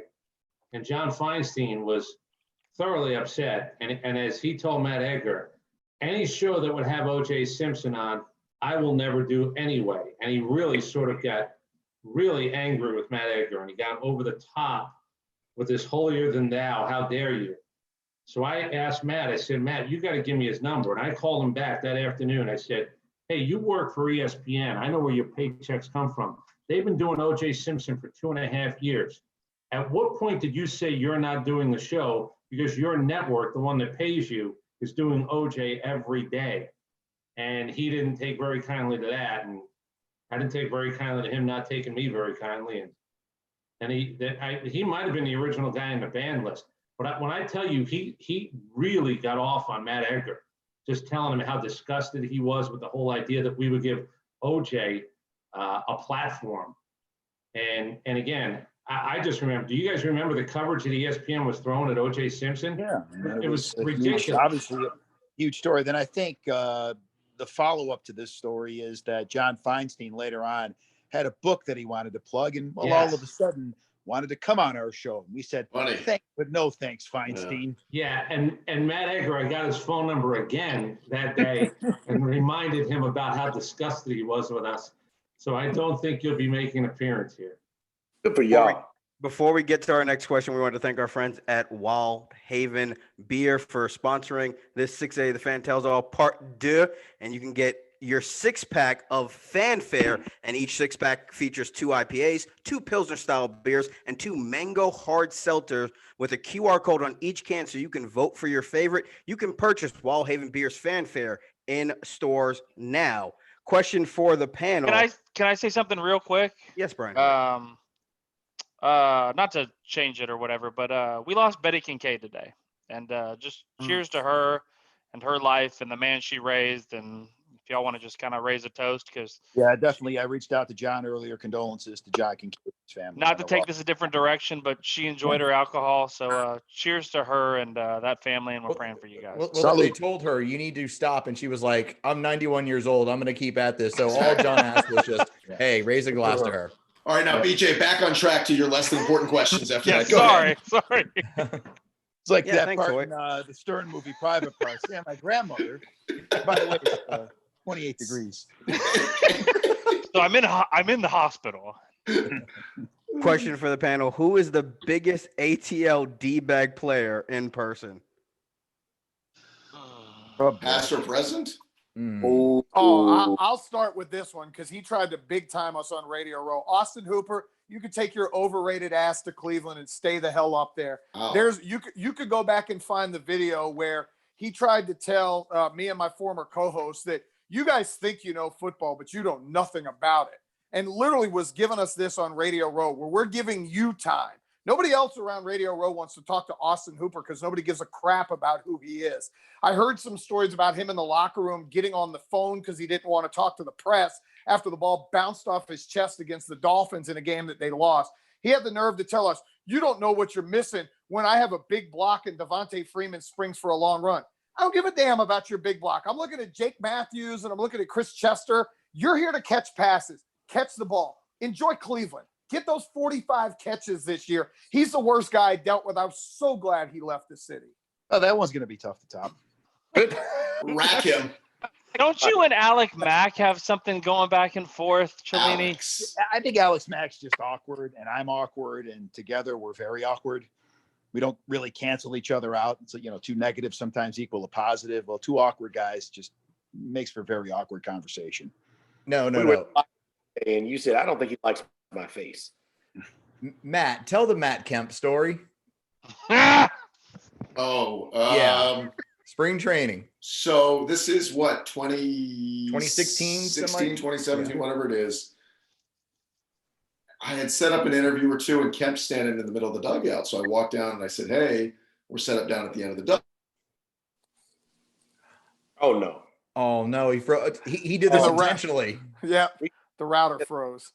And John Feinstein was thoroughly upset. And as he told Matt Edgar, any show that would have O.J. Simpson on, I will never do anyway. And he really sort of got really angry with Matt Edgar, and he got over the top with this holier than thou, how dare you? So I asked Matt, I said, Matt, you got to give me his number. And I called him back that afternoon. I said, hey, you work for ESPN. I know where your paychecks come from. They've been doing O.J. Simpson for 2.5 years. At what point did you say you're not doing the show because your network, the one that pays you, is doing O.J. every day? And he didn't take very kindly to that. And I didn't take very kindly to him not taking me very kindly. And he might have been the original guy in the ban list. But when I tell you, he really got off on Matt Edgar, just telling him how disgusted he was with the whole idea that we would give OJ a platform. And again, I just remember, do you guys remember the coverage that ESPN was throwing at OJ Simpson? Yeah. It was ridiculous. ridiculous. Obviously, a huge story. Then I think the follow-up to this story is that John Feinstein later on had a book that he wanted to plug, and all of a sudden wanted to come on our show. We said, thanks, but no thanks, Feinstein. Yeah, and Matt Edgar, I got his phone number again that day and reminded him about how disgusted he was with us. So I don't think you'll be making an appearance here. Good for y'all. Before we get to our next question, we want to thank our friends at Wild Haven Beer for sponsoring this 6A The Fan Tells All Part Deux, and you can get your 6-pack of Fanfare, and each 6-pack features 2 IPAs, 2 Pilsner-style beers, and 2 mango hard seltzers with a QR code on each can so you can vote for your favorite. You can purchase Wild Haven Beer's Fanfare in stores now. Question for the panel. Can I say something real quick? Yes, Brian. Not to change it or whatever, but we lost Betty Kincaid today, and just cheers to her and her life and the man she raised. And if y'all want to just kind of raise a toast, because definitely, I reached out to John earlier. Condolences to John Kincaid's family. Not to take this a different direction, but she enjoyed her alcohol. So cheers to her and that family, and we're praying for you guys. Well, they told her you need to stop, and she was like, "I'm 91 years old. I'm going to keep at this." So all John asked was just, "Hey, raise a glass to her." All right, now BJ, back on track to your less than important questions after that. Go sorry. It's like that part in the Stern movie, Private Parts. Yeah, my grandmother. By the way, it's 28 degrees. So I'm in the hospital. Question for the panel: who is the biggest ATL D-bag player in person? Past or present? I'll start with this one because he tried to big time us on Radio Row. Austin Hooper, you could take your overrated ass to Cleveland and stay the hell up there. Oh. You could go back and find the video where he tried to tell me and my former co-host that you guys think you know football, but you know nothing about it. And literally was giving us this on Radio Row where we're giving you time. Nobody else around Radio Row wants to talk to Austin Hooper because nobody gives a crap about who he is. I heard some stories about him in the locker room getting on the phone because he didn't want to talk to the press after the ball bounced off his chest against the Dolphins in a game that they lost. He had the nerve to tell us, you don't know what you're missing when I have a big block and Devontae Freeman springs for a long run. I don't give a damn about your big block. I'm looking at Jake Matthews and I'm looking at Chris Chester. You're here to catch passes, catch the ball, enjoy Cleveland. Get those 45 catches this year. He's the worst guy I dealt with. I'm so glad he left the city. Oh, that one's going to be tough to top. Rack him. Don't you and Alec Mack have something going back and forth, Cellini? Alex. I think Alex Mack's just awkward, and I'm awkward, and together we're very awkward. We don't really cancel each other out. It's two negatives sometimes equal a positive. Well, two awkward guys just makes for very awkward conversation. No. And you said, I don't think he likes my face. Matt, tell the Matt Kemp story. Spring training. So this is what, 2016, 2017, whatever it is. I had set up an interview or two and Kemp standing in the middle of the dugout. So I walked down and I said, hey, we're set up down at the end of the dugout. Oh, no. Oh, no. He froze. He did this intentionally. Yeah. The router froze.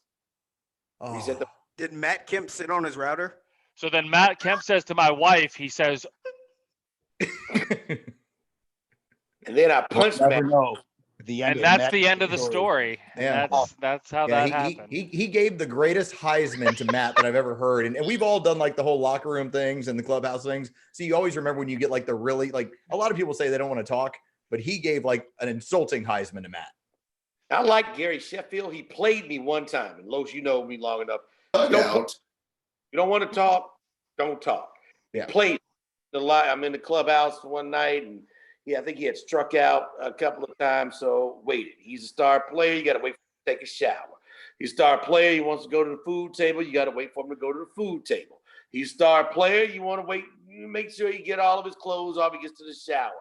Oh. He said, Did Matt Kemp sit on his router? So then Matt Kemp says to my wife, he says, and then I punched Matt. No. the end. And of that's Matt the end of the story. Yeah. That's how Yeah, that happened. he gave the greatest Heisman to Matt that I've ever heard. And we've all done like the whole locker room things and the clubhouse things. So you always remember when you get like the really, like a lot of people say they don't want to talk, but he gave like an insulting Heisman to Matt. I like Gary Sheffield. He played me one time. And Los, you know me long enough. Dugout. You don't want to talk, don't talk. Yeah. Played the lot. I'm in the clubhouse one night, and I think he had struck out a couple of times, so waited. He's a star player. You got to wait for him to take a shower. He's a star player. He wants to go to the food table. You got to wait for him to go to the food table. He's a star player. You want to wait. You make sure he get all of his clothes off. He gets to the shower.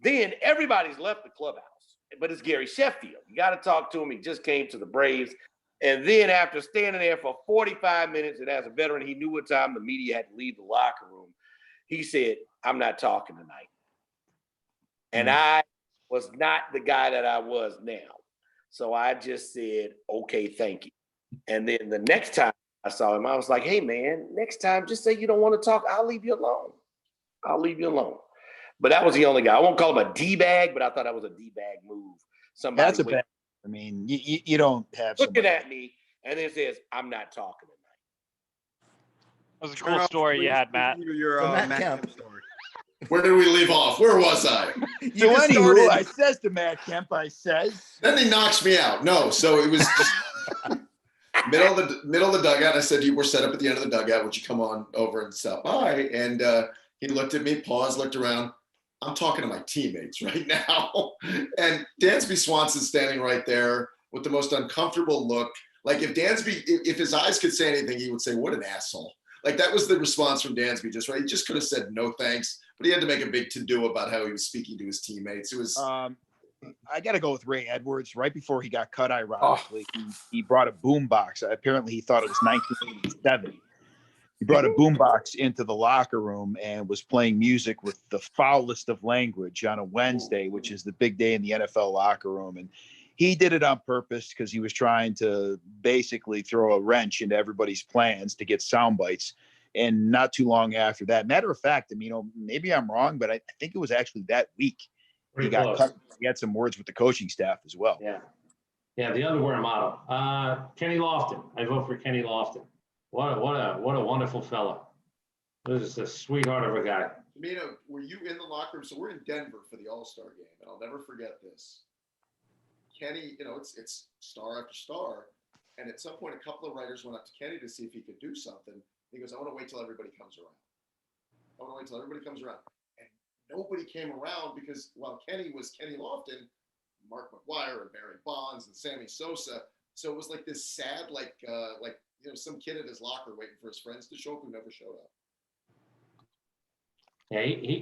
Then everybody's left the clubhouse, but it's Gary Sheffield. You got to talk to him. He just came to the Braves. And then after standing there for 45 minutes, and as a veteran, he knew what time the media had to leave the locker room. He said, I'm not talking tonight. And I was not the guy that I was now. So I just said, okay, thank you. And then the next time I saw him, I was like, hey, man, next time, just say you don't want to talk. I'll leave you alone. I'll leave you alone. But that was the only guy. I won't call him a D-bag, but I thought that was a D-bag move. Somebody That's a bad. I mean, you don't have looking at me and then says, I'm not talking tonight. That was a cool story you had, Matt. Your So Matt Matt Kemp. Kemp story. Where did we leave off? Where was I? You So just anywho, started- I says to Matt Kemp, I says, Then he knocks me out. No, so it was just middle of the dugout. I said, we're set up at the end of the dugout. Would you come on over and stop by? And he looked at me, paused, looked around. I'm talking to my teammates right now. And Dansby Swanson's standing right there with the most uncomfortable look. Like if Dansby, if his eyes could say anything, he would say, what an asshole. Like that was the response from Dansby, just right. He just could have said no thanks, but he had to make a big to-do about how he was speaking to his teammates. It was I got to go with Ray Edwards. Right before he got cut, ironically, he brought a boombox. Apparently, he thought it was 1987. He brought a boombox into the locker room and was playing music with the foulest of language on a Wednesday, which is the big day in the NFL locker room. And he did it on purpose because he was trying to basically throw a wrench into everybody's plans to get sound bites. And not too long after that, matter of fact, I mean, maybe I'm wrong, but I think it was actually that week he got cut. He had some words with the coaching staff as well. Yeah, the underwear model. Kenny Lofton. I vote for Kenny Lofton. What a wonderful fellow. This is a sweetheart of a guy. Demino, were you in the locker room? So we're in Denver for the All-Star game, and I'll never forget this. Kenny, it's star after star, and at some point, a couple of writers went up to Kenny to see if he could do something. He goes, I want to wait till everybody comes around. And nobody came around because while Kenny was Kenny Lofton, Mark McGuire and Barry Bonds and Sammy Sosa. So it was like this sad, some kid at his locker waiting for his friends to show up who never showed up. Yeah,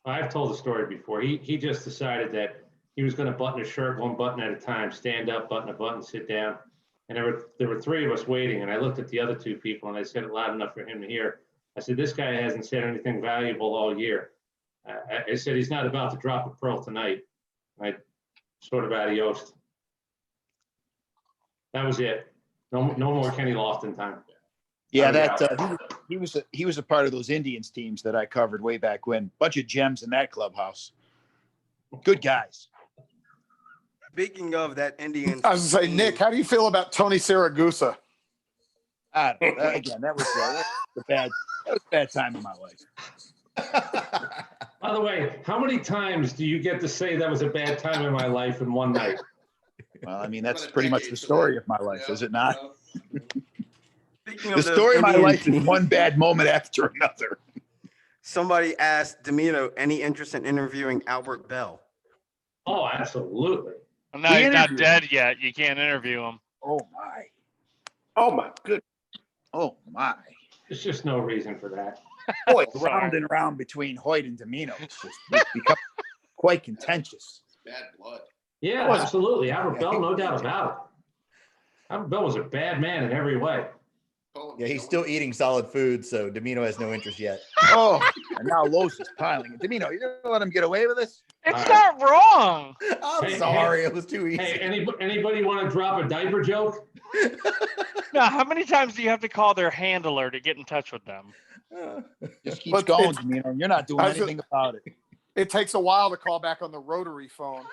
I've told the story before. He just decided that he was going to button his shirt one button at a time, stand up, button a button, sit down. And there were three of us waiting, and I looked at the other two people, and I said it loud enough for him to hear. I said, this guy hasn't said anything valuable all year. I said, he's not about to drop a pearl tonight. I sort of adiosed. That was it. No more Kenny Lofton time. Yeah, he was a part of those Indians teams that I covered way back when. Bunch of gems in that clubhouse. Good guys. Speaking of that Indians, I was going to say, Nick, how do you feel about Tony Siragusa? I don't know. Again, that was a bad time in my life. By the way, how many times do you get to say that was a bad time in my life in one night? Well, I mean, that's pretty much the story of my life, is it not? speaking The of story of my Indian life team, is one bad moment after another. somebody asked Demino, any interest in interviewing Albert Bell? Oh, absolutely. No, he's not dead yet. You can't interview him. Oh my. Oh my goodness. Oh my. There's just no reason for that. Boy, Round and round between Hoyt and Demino. It's become quite contentious. Bad blood. Yeah, absolutely. Albert Bell, no doubt about it. Albert Bell was a bad man in every way. Yeah, he's still eating solid food, so Demino has no interest yet. Oh, and now Los is piling. Demino, you gonna let him get away with this? It's not wrong. I'm Hey, sorry, it was too easy. Hey, anybody want to drop a diaper joke? Now, how many times do you have to call their handler to get in touch with them? Just keeps going, Demino. You're not doing I was anything about it. It takes a while to call back on the rotary phone.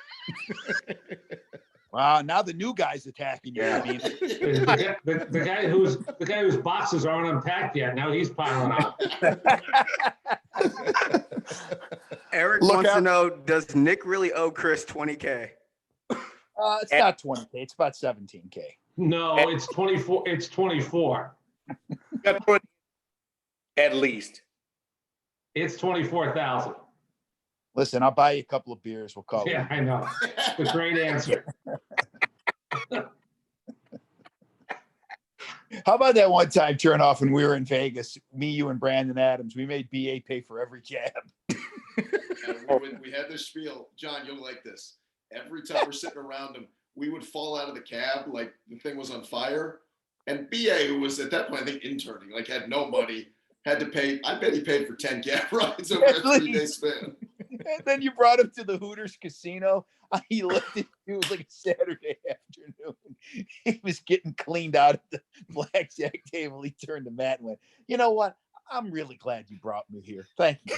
Wow, now the new guy's attacking you. I mean, The guy whose boxes aren't unpacked yet. Now he's piling on. Eric Look wants to out. know, does Nick really owe Chris 20K? it's not 20K. It's about 17K. No, it's 24. It's 24. Got 20 at least. It's 24,000. Listen, I'll buy you a couple of beers. We'll call Yeah, it. I know. The great answer. How about that one time turn off when we were in Vegas? Me, you, and Brandon Adams. We made BA pay for every cab. We had this spiel. John, you'll like this. Every time we're sitting around him, we would fall out of the cab like the thing was on fire. And BA, who was at that point, I think, interning, like had no money, had to pay. I bet he paid for 10 cab rides over a 3-day span. And then you brought him to the Hooters Casino. He looked at you. It was like a Saturday afternoon. He was getting cleaned out at the blackjack table. He turned to Matt and went, "You know what? I'm really glad you brought me here. Thank you."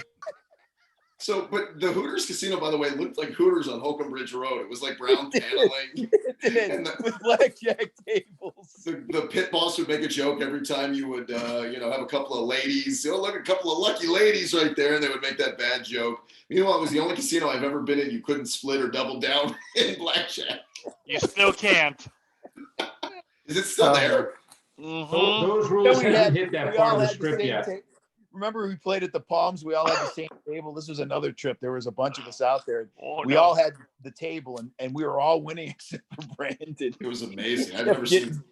So, but the Hooters Casino, by the way, looked like Hooters on Holcomb Bridge Road. It was like brown paneling. It did, And with blackjack tables. the pit boss would make a joke every time you would, have a couple of ladies. Oh, look, a couple of lucky ladies right there. And they would make that bad joke. Meanwhile, it was the only casino I've ever been in. You couldn't split or double down in blackjack. You still can't. Is it still there? Mhm. Those rules We haven't hit that we part all of the had script same yet. Remember we played at the Palms? We all had the same table. This was another trip. There was a bunch of us out there. Oh, We no. all had the table, and we were all winning except for Brandon. It was amazing. I've He never seen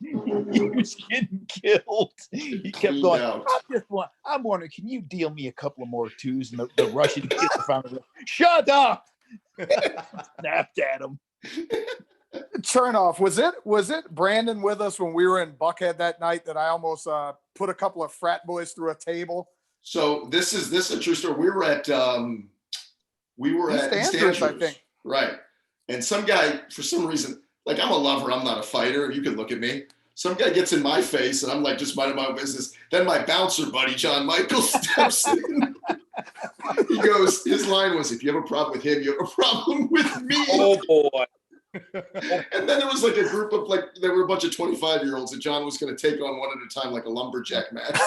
was getting killed. He kept Cleaned going, out. I'm wondering, can you deal me a couple of more twos? And the Russian kid found it. Shut up! Snapped at him. Chernoff, was it Brandon with us when we were in Buckhead that night that I almost put a couple of frat boys through a table? So this is a true story. We were at East East Andrews, I Andrews, think. right? And some guy, for some reason, like I'm a lover, I'm not a fighter. You can look at me. Some guy gets in my face, and I'm like just minding my business. Then my bouncer buddy John Michael steps in. He goes, his line was, "If you have a problem with him, you have a problem with me." Oh boy. And then there was like a group of there were a bunch of 25-year-olds that John was going to take on one at a time, like a lumberjack match.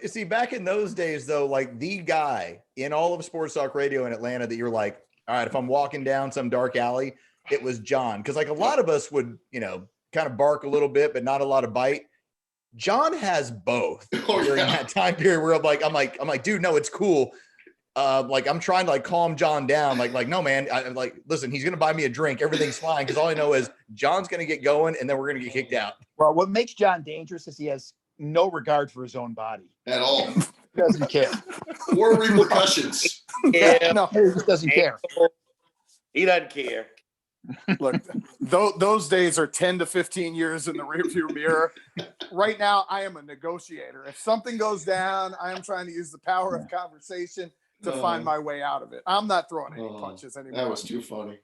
See, back in those days, though, like the guy in all of sports talk radio in Atlanta that you're like, all right, if I'm walking down some dark alley, it was John. Because like a lot of us would, kind of bark a little bit, but not a lot of bite. John has both during that time period where I'm like, dude, no, it's cool. I'm trying to calm John down. No, man, listen, he's going to buy me a drink. Everything's fine. Cause all I know is John's going to get going and then we're going to get kicked out. Well, what makes John dangerous is he has no regard for his own body. At all. He doesn't care. Or repercussions. Yeah. No, he just doesn't care. He doesn't care. Look, those days are 10 to 15 years in the rearview mirror. Right now, I am a negotiator. If something goes down, I am trying to use the power of conversation to find my way out of it. I'm not throwing any punches anymore. That was too funny.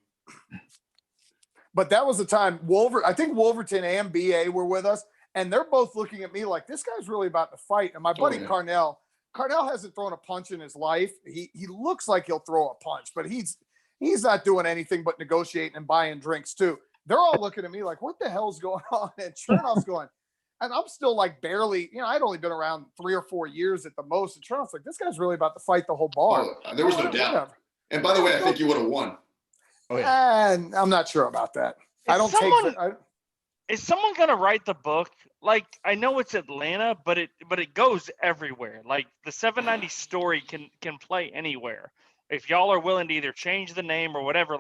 But that was the time I think Wolverton and BA were with us, and they're both looking at me like, this guy's really about to fight. And my buddy Carnell hasn't thrown a punch in his life. He looks like he'll throw a punch, but he's not doing anything but negotiating and buying drinks too. They're all looking at me like, what the hell's going on? And Chernoff's going, and I'm still barely, I'd only been around 3 or 4 years at the most. And Chernoff's like, this guy's really about to fight the whole bar. Oh, there was no doubt. Whatever. And by the way, I think you would have won. Oh, yeah. And I'm not sure about that. Is someone gonna write the book? I know it's Atlanta, but it goes everywhere. Like the 790 story can play anywhere. If y'all are willing to either change the name or whatever,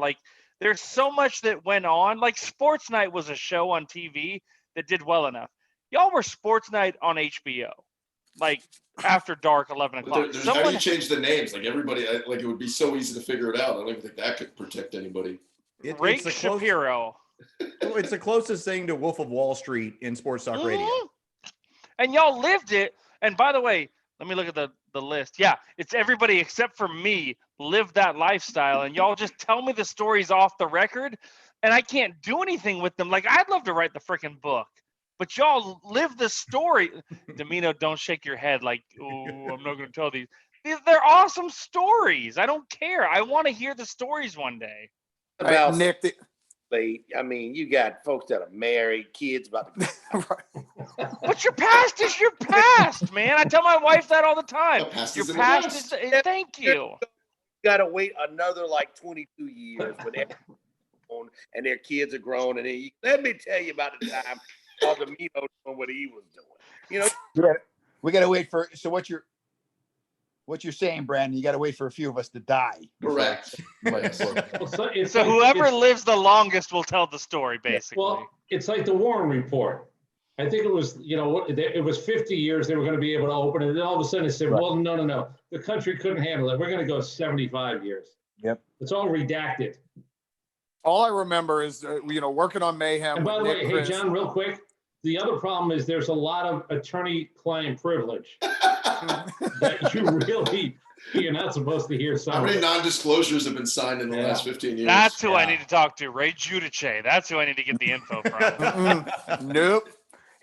there's so much that went on. Like Sports Night was a show on TV that did well enough. Y'all were Sports Night on HBO, after dark, 11 o'clock. How do you change the names? Everybody, it would be so easy to figure it out. I don't even think that could protect anybody. Rick Shapiro. It's the closest thing to Wolf of Wall Street in sports talk radio. And y'all lived it. And by the way, let me look at the list. Yeah, it's everybody except for me lived that lifestyle. And y'all just tell me the stories off the record, and I can't do anything with them. I'd love to write the freaking book, but y'all live the story. Demino, don't shake your head oh, I'm not going to tell these. They're awesome stories. I don't care. I want to hear the stories one day. About Nick, late. I mean, you got folks that are married, kids about to But your past is your past, man. I tell my wife that all the time. The past Your is in the past past. is. Thank you. gotta wait another like 22 years when they're grown and their kids are grown. And then let me tell you about the time Demino doing what he was doing. You know, We got to wait for. So what you're saying, Brandon? You got to wait for a few of us to die. Correct. Yes. Well, So whoever lives the longest will tell the story, basically. Well, it's like the Warren Report. I think it was, it was 50 years they were going to be able to open it. And then all of a sudden they said, well, no. The country couldn't handle it. We're going to go 75 years. Yep. It's all redacted. all I remember is, working on Mayhem. And by the with way, Nick, hey, Chris. John, real quick. The other problem is there's a lot of attorney-client privilege that you're not supposed to hear. How many non-disclosures have been signed in the last 15 years? That's who I need to talk to, Ray Giudice. That's who I need to get the info from. Nope.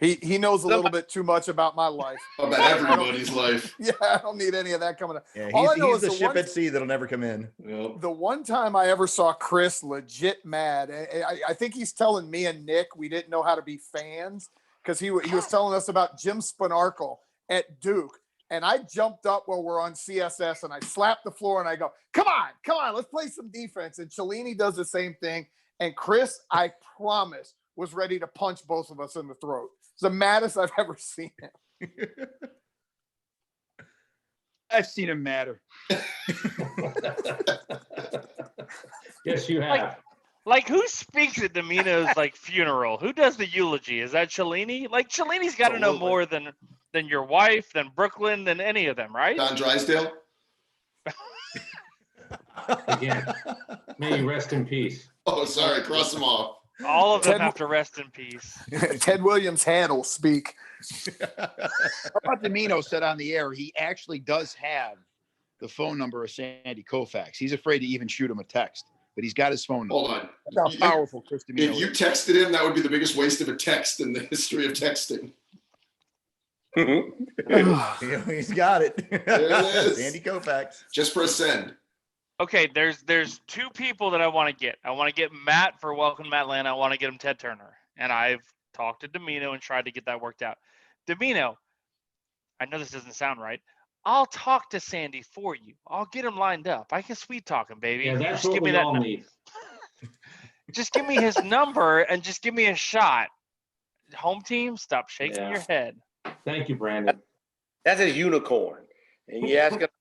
He knows a little bit too much about my life. About everybody's life. Yeah, I don't need any of that coming up. Yeah, All I know he's is the ship at sea that'll never come in. Yep. The one time I ever saw Chris legit mad, I think he's telling me and Nick we didn't know how to be fans because he was telling us about Jim Spanarkel at Duke. And I jumped up while we're on CSS and I slapped the floor and I go, come on, let's play some defense. And Cellini does the same thing. And Chris, I promise, was ready to punch both of us in the throat. It's the maddest I've ever seen him. I've seen him madder. Yes, you have. Like who speaks at Demino's funeral? Who does the eulogy? Is that Cellini? Like Cellini's got to know more than your wife, than Brooklyn, than any of them, right? Don Drysdale. Again, may you rest in peace. Oh, sorry, cross them off. All of them have to rest in peace. Ted Williams' hand will speak. How about Demino said on the air he actually does have the phone number of Sandy Koufax. He's afraid to even shoot him a text, but he's got his phone number. Hold on. That's how powerful Chris Demino If you is. texted him, that would be the biggest waste of a text in the history of texting. He's got it. There it is. Sandy Koufax. Just press send. Okay, there's two people that I want to get. I want to get Matt for Welcome to Matt I want to get him Ted Turner. And I've talked to Demino and tried to get that worked out. Demino, I know this doesn't sound right. I'll talk to Sandy for you. I'll get him lined up. I can sweet talk him, baby. Yeah, that's Just what give me we that all need. Just give me his number and just give me a shot. Home team, stop shaking your head. Thank you, Brandon. That's a unicorn. And yeah, it's going to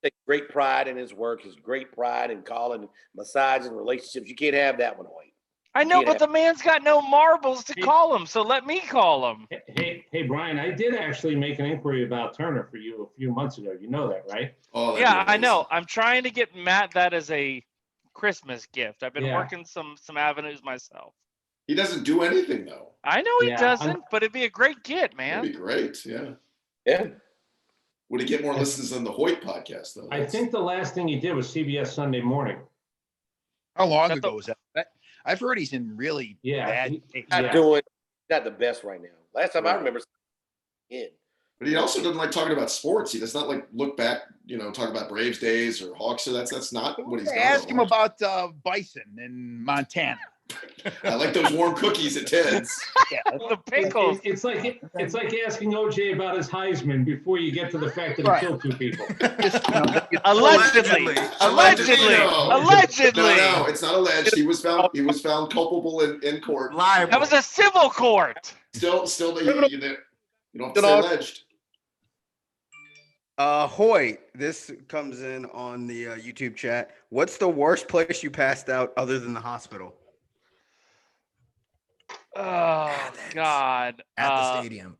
take great pride in his work, his great pride in calling, massaging relationships. You can't have that one, Hoyt. I know, but the man's got no marbles to call him, so let me call him. Hey, Brian, I did actually make an inquiry about Turner for you a few months ago. You know that, right? Oh, yeah, I know. I'm trying to get Matt that as a Christmas gift. I've been working some avenues myself. He doesn't do anything, though. I know he doesn't, but it'd be a great get, man. That'd be great, yeah. Yeah. Would he get more listens than the Hoyt podcast, though? I think the last thing he did was CBS Sunday Morning. How long ago was that? I've heard he's in really bad shape. Not the best right now. Last time I remember, but he also doesn't like talking about sports. He does not look back, talk about Braves days or Hawks. So that's not what he's done. Ask him about bison in Montana. I like those warm cookies at Ted's. Yeah, the pickles. It's like asking OJ about his Heisman before you get to the fact that he killed two people. Allegedly. No, it's not alleged. He was found culpable in court. That was a civil court. Still, you don't have to say alleged. Hoyt, this comes in on the YouTube chat. What's the worst place you passed out other than the hospital? Oh God! At the stadium.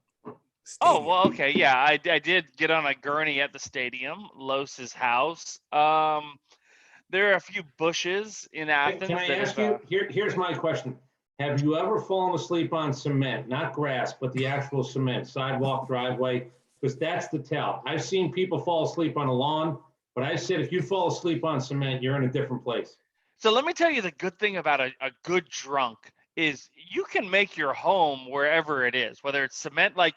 Oh well, okay, yeah. I did get on a gurney at the stadium, Los's house. There are a few bushes in Athens. Can I ask you? Here's my question: have you ever fallen asleep on cement, not grass, but the actual cement, sidewalk, driveway? Because that's the tell. I've seen people fall asleep on a lawn, but I said if you fall asleep on cement, you're in a different place. So let me tell you the good thing about a good drunk is you can make your home wherever it is, whether it's cement. Like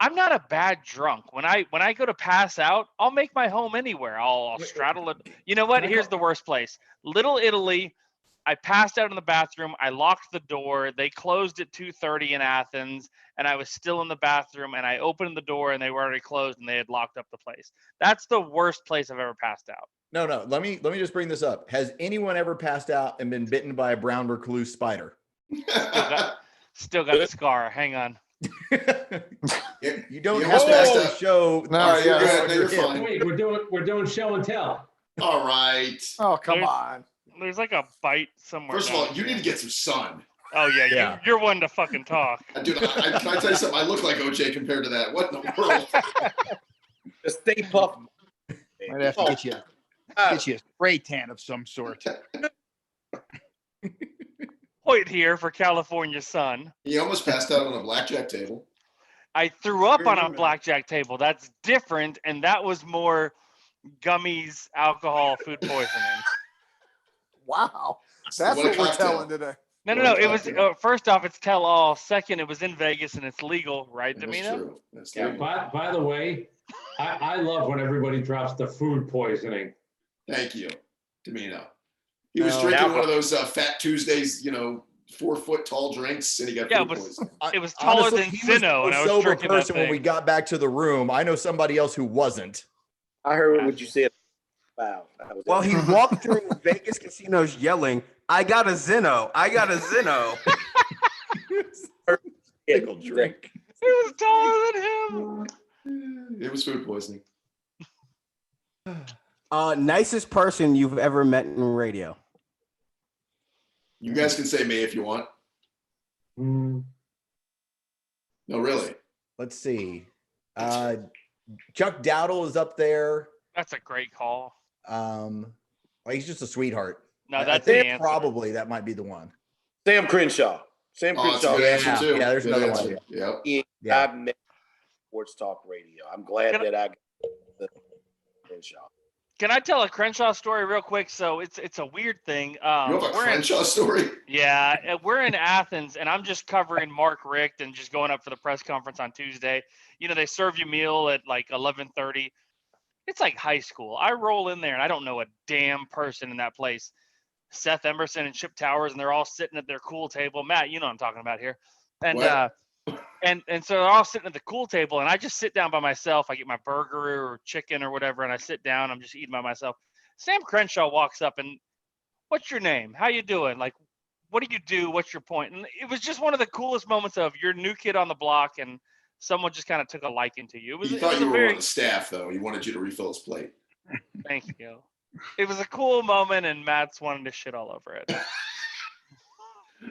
I'm not a bad drunk. When I go to pass out, I'll make my home anywhere. I'll straddle it. You know what? Here's the worst place. Little Italy. I passed out in the bathroom. I locked the door. They closed at 2:30 in Athens, and I was still in the bathroom. And I opened the door, and they were already closed, and they had locked up the place. That's the worst place I've ever passed out. No. Let me just bring this up. Has anyone ever passed out and been bitten by a brown recluse spider? Still got the scar. Hang on. You don't have to actually show. No, you're fine. Wait, we're doing show and tell. All right. Oh, come on. There's like a bite somewhere. First of all, you need to get some sun. Oh yeah. You're one to fucking talk. Dude, can I tell you something? I look like OJ compared to that. What in the world? Just stay puffed. Might have to get you a spray tan of some sort. Hoyt here for California Sun. He almost passed out on a blackjack table. I threw up on a blackjack table. That's different, and that was more gummies, alcohol, food poisoning. Wow. That's What a what we're cocktail. telling today. No. It was first off, it's tell all. Second, it was in Vegas and it's legal, right, That's Demino? true. That's Yeah, legal. by the way, I love when everybody drops the food poisoning. Thank you, Demino. He was No. drinking one of those Fat Tuesdays, 4 foot tall drinks, and he got food poisoning. It was taller Honestly, than he was Zinno, and I the was sober drinking that person when thing. we got back to the room. I know somebody else who wasn't. I heard what you said. Wow. That was Well, he walked through Vegas casinos yelling, "I got a Zinno! I got a Zinno!" Pickle drink. It was taller than him. It was food poisoning. Nicest person you've ever met in radio. You guys can say me if you want. Mm, No, really. Let's see. Chuck Dowdle is up there. That's a great call. Well, he's just a sweetheart. No, I that's the think answer. probably that might be the one. Sam Crenshaw. Sam Oh, that's a Crenshaw. good answer, too. Yeah, there's Good another answer. one. Yep. Yeah. I've met sports talk radio. I'm glad Can I- that I got the Crenshaw. Can I tell a Crenshaw story real quick? So it's a weird thing. You have a we're in- Crenshaw story? Yeah, we're in Athens, and I'm just covering Mark Richt and just going up for the press conference on Tuesday. They serve you meal at like 11:30. It's like high school. I roll in there, and I don't know a damn person in that place. Seth Emerson and Chip Towers, and they're all sitting at their cool table. Matt, you know what I'm talking about here. And What? and so they're all sitting at the cool table, and I just sit down by myself. I get my burger or chicken or whatever, and I sit down. I'm just eating by myself. Sam Crenshaw walks up and, "What's your name? How you doing? Like, what do you do? What's your point?" And it was just one of the coolest moments of you're a new kid on the block, and someone just kind of took a liking to you. It was, He it thought was you a were very, one of the staff, though. He wanted you to refill his plate. thank you. It was a cool moment, and Matt's wanted to shit all over it.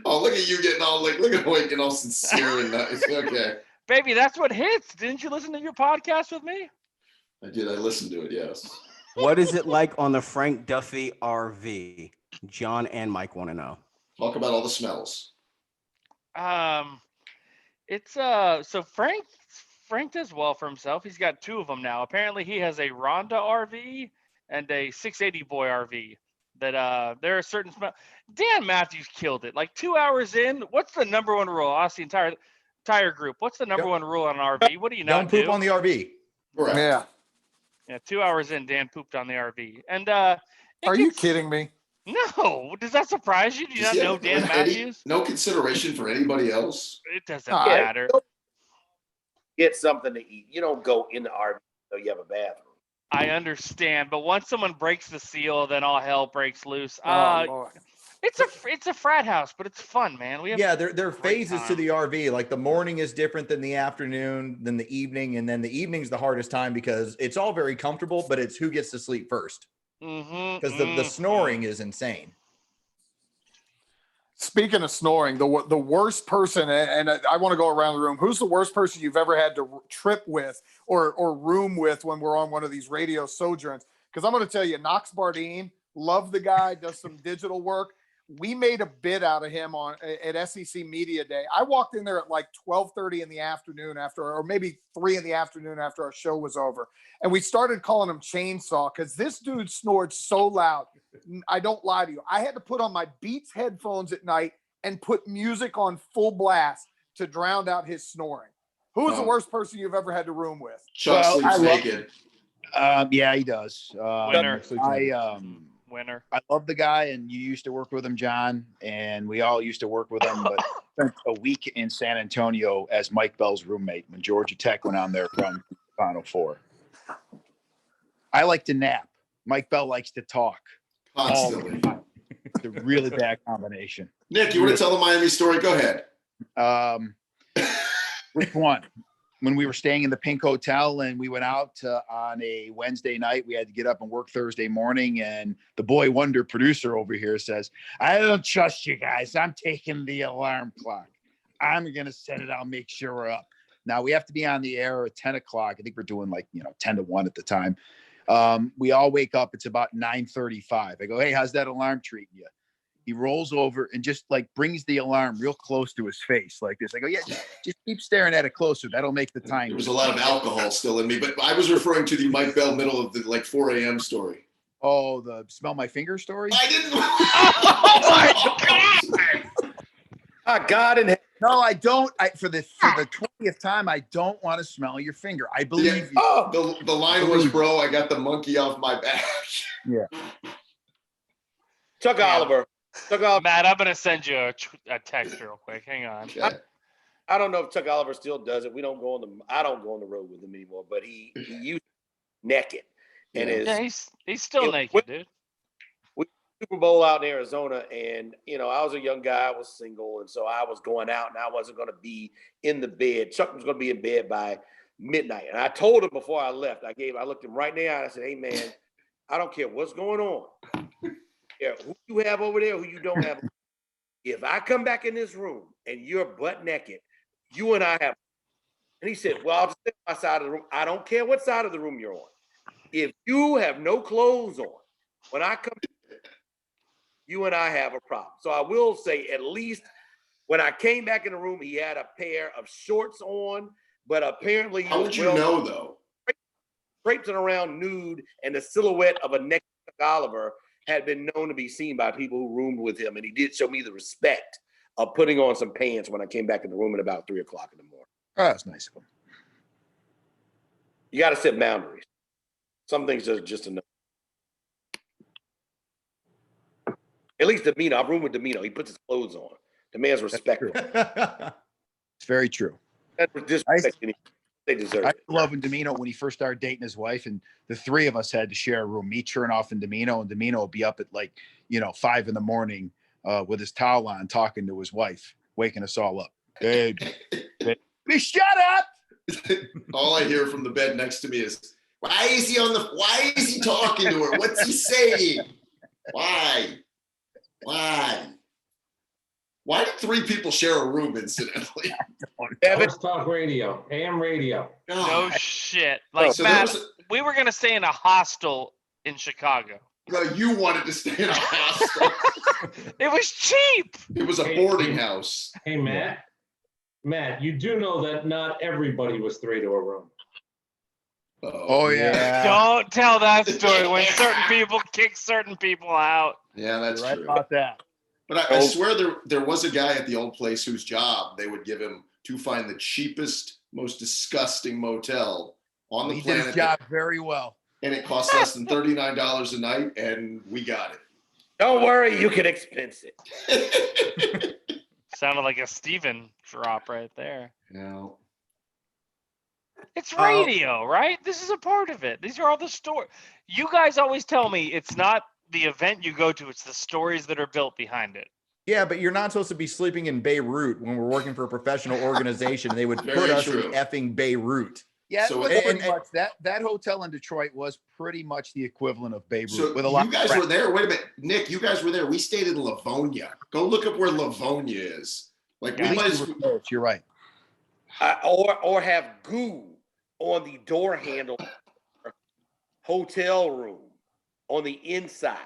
Oh, look at you getting all look at Hoyt getting all sincere and nice. Okay. Baby, that's what hits. Didn't you listen to your podcast with me? I did. I listened to it. Yes. What is it like on the Frank Duffy RV? John and Mike want to know. Talk about all the smells. It's so Frank does well for himself. He's got 2 of them now. Apparently he has a Ronda RV and a 680 boy RV that there are certain smell. Dan Matthews killed it. Like 2 hours in, what's the number one rule? Ask the entire group. What's the number one rule on an RV? What do you Don't not poop do? on the RV. Correct. Yeah. Yeah, 2 hours in, Dan pooped on the RV. And Are you kidding me? No. Does that surprise you? Do you Does not he know have Dan Matthews? no consideration for anybody else? It doesn't All right. matter. Get something to eat. You don't go in the RV so you have a bathroom. I understand, but once someone breaks the seal, then all hell breaks loose. Oh, Lord. It's a frat house, but it's fun, man. We have Yeah, there are great phases to time. the RV. Like the morning is different than the afternoon, than the evening, and then the evening's the hardest time because it's all very comfortable, but it's who gets to sleep first. Because the snoring is insane. Speaking of snoring, the worst person, and I want to go around the room. Who's the worst person you've ever had to trip with or room with when we're on one of these radio sojourns? Because I'm going to tell you, Knox Bardeen, love the guy, does some digital work. We made a bit out of him at SEC Media Day. I walked in there at like 12:30 in the afternoon or maybe 3 in the afternoon after our show was over. And we started calling him Chainsaw because this dude snored so loud. I don't lie to you. I had to put on my Beats headphones at night and put music on full blast to drown out his snoring. Who's the worst person you've ever had to room with? Chuck sleeps naked. Yeah, he does. Winner. Winner. I love the guy, and you used to work with him, John, and we all used to work with him. But spent a week in San Antonio as Mike Bell's roommate when Georgia Tech went on their run to the Final Four. I like to nap. Mike Bell likes to talk. Constantly. It's a really bad combination. Nick, you want to tell the Miami story? Go ahead. Which one? When we were staying in the Pink Hotel and we went out on a Wednesday night, we had to get up and work Thursday morning. And the boy wonder producer over here says, I don't trust you guys. I'm taking the alarm clock. I'm going to set it. I'll make sure we're up. Now we have to be on the air at 10 o'clock. I think we're doing 10 to 1 at the time. We all wake up. It's about 9:35. I go, hey, how's that alarm treating you? He rolls over and just brings the alarm real close to his face like this. I go, yeah, just keep staring at it closer. That'll make the time. There was a lot of alcohol still in me, but I was referring to the Mike Bell middle of the 4 a.m. story. Oh, the smell my finger story? I didn't. Oh my God! No, I don't. For the 20th time, I don't want to smell your finger. I believe you. Oh, the line was, bro, I got the monkey off my back. Yeah. Chuck Oliver. Matt, I'm gonna send you a text real quick. Hang on. Okay. I don't know if Chuck Oliver still does it. I don't go on the road with him anymore, but he used naked. And he's still naked, dude. We Super Bowl out in Arizona, and I was a young guy, I was single, and so I was going out and I wasn't gonna be in the bed. Chuck was gonna be in bed by midnight. And I told him before I left, I looked him right in the eye and I said, hey man, I don't care what's going on. Yeah, who you have over there, who you don't have. If I come back in this room and you're butt naked, you and I have. And he said, well, I'll just sit on my side of the room. I don't care what side of the room you're on. If you have no clothes on, when I come, you and I have a problem. So I will say, at least when I came back in the room, he had a pair of shorts on, but apparently. How would you know, though? Traipsing around nude, and the silhouette of a naked Oliver had been known to be seen by people who roomed with him. And he did show me the respect of putting on some pants when I came back in the room at about 3 o'clock in the morning. Oh, that's nice of him. You got to set boundaries. Some things are just enough. At least Demino, I've roomed with Demino. He puts his clothes on. The man's respectful. It's very true. That's disrespect. They deserve I it. love Demino when he first started dating his wife, and the three of us had to share a room. Me, Chernoff, and Demino would be up at 5 in the morning with his towel on, talking to his wife, waking us all up. Hey, shut up! All I hear from the bed next to me is, why is he talking to her? What's he saying? Why? Why did 3 people share a room, incidentally? Let's talk radio, AM radio. No shit. Matt, we were going to stay in a hostel in Chicago. No, you wanted to stay in a hostel. It was cheap. It was a boarding house. Hey, Matt. Matt, you do know that not everybody was 3 to a room. Oh, yeah. Don't tell that story when certain people kick certain people out. Yeah, that's You're right true. about that. But I swear there was a guy at the old place whose job they would give him to find the cheapest, most disgusting motel on the He planet. did his job very well. And it cost less than $39 a night, and we got it. Don't worry, you can expense it. Sounded like a Steven drop right there. No. It's radio, right? This is a part of it. These are all the stories. You guys always tell me it's not the event you go to, it's the stories that are built behind it. Yeah, but you're not supposed to be sleeping in Beirut when we're working for a professional organization. They would put us in effing Beirut. Yeah, So pretty much that hotel in Detroit was pretty much the equivalent of Beirut. So with a lot you guys were there. Wait a minute, Nick. You guys were there. We stayed in Livonia. Go look up where Livonia is. You're right. Or have goo on the door handle, hotel room on the inside.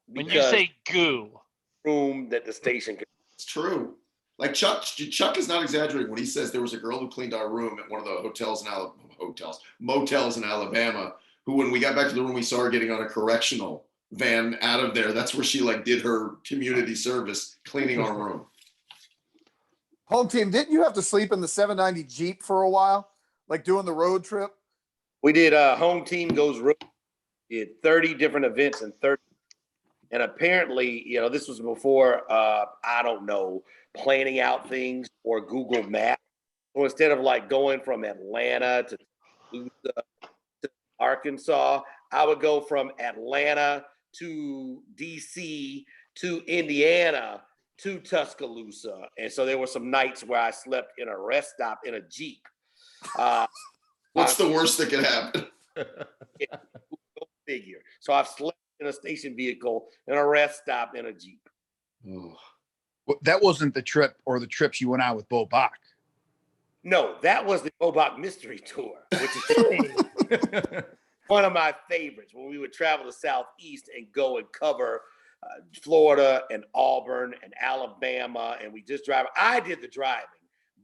When you say goo, room that the station can. It's true. Like Chuck is not exaggerating when he says there was a girl who cleaned our room at one of the motels in Alabama, who when we got back to the room, we saw her getting on a correctional van out of there. That's where she did her community service cleaning our room. Home team, didn't you have to sleep in the 790 Jeep for a while, like doing the road trip? We did home team goes road. Did 30 different events in 30. And apparently, this was before, I don't know, planning out things or Google Maps. So instead of like going from Atlanta to Arkansas, I would go from Atlanta to DC to Indiana to Tuscaloosa. And so there were some nights where I slept in a rest stop in a Jeep. What's the worst that could happen? Go figure. So I've slept in a station vehicle, in a rest stop, in a Jeep. Oh. Well, that wasn't the trip or the trips you went on with Bo Bach. No, that was the Bobach Mystery Tour, which is one of my favorites, when we would travel to Southeast and go and cover Florida and Auburn and Alabama, and we just drive. I did the driving.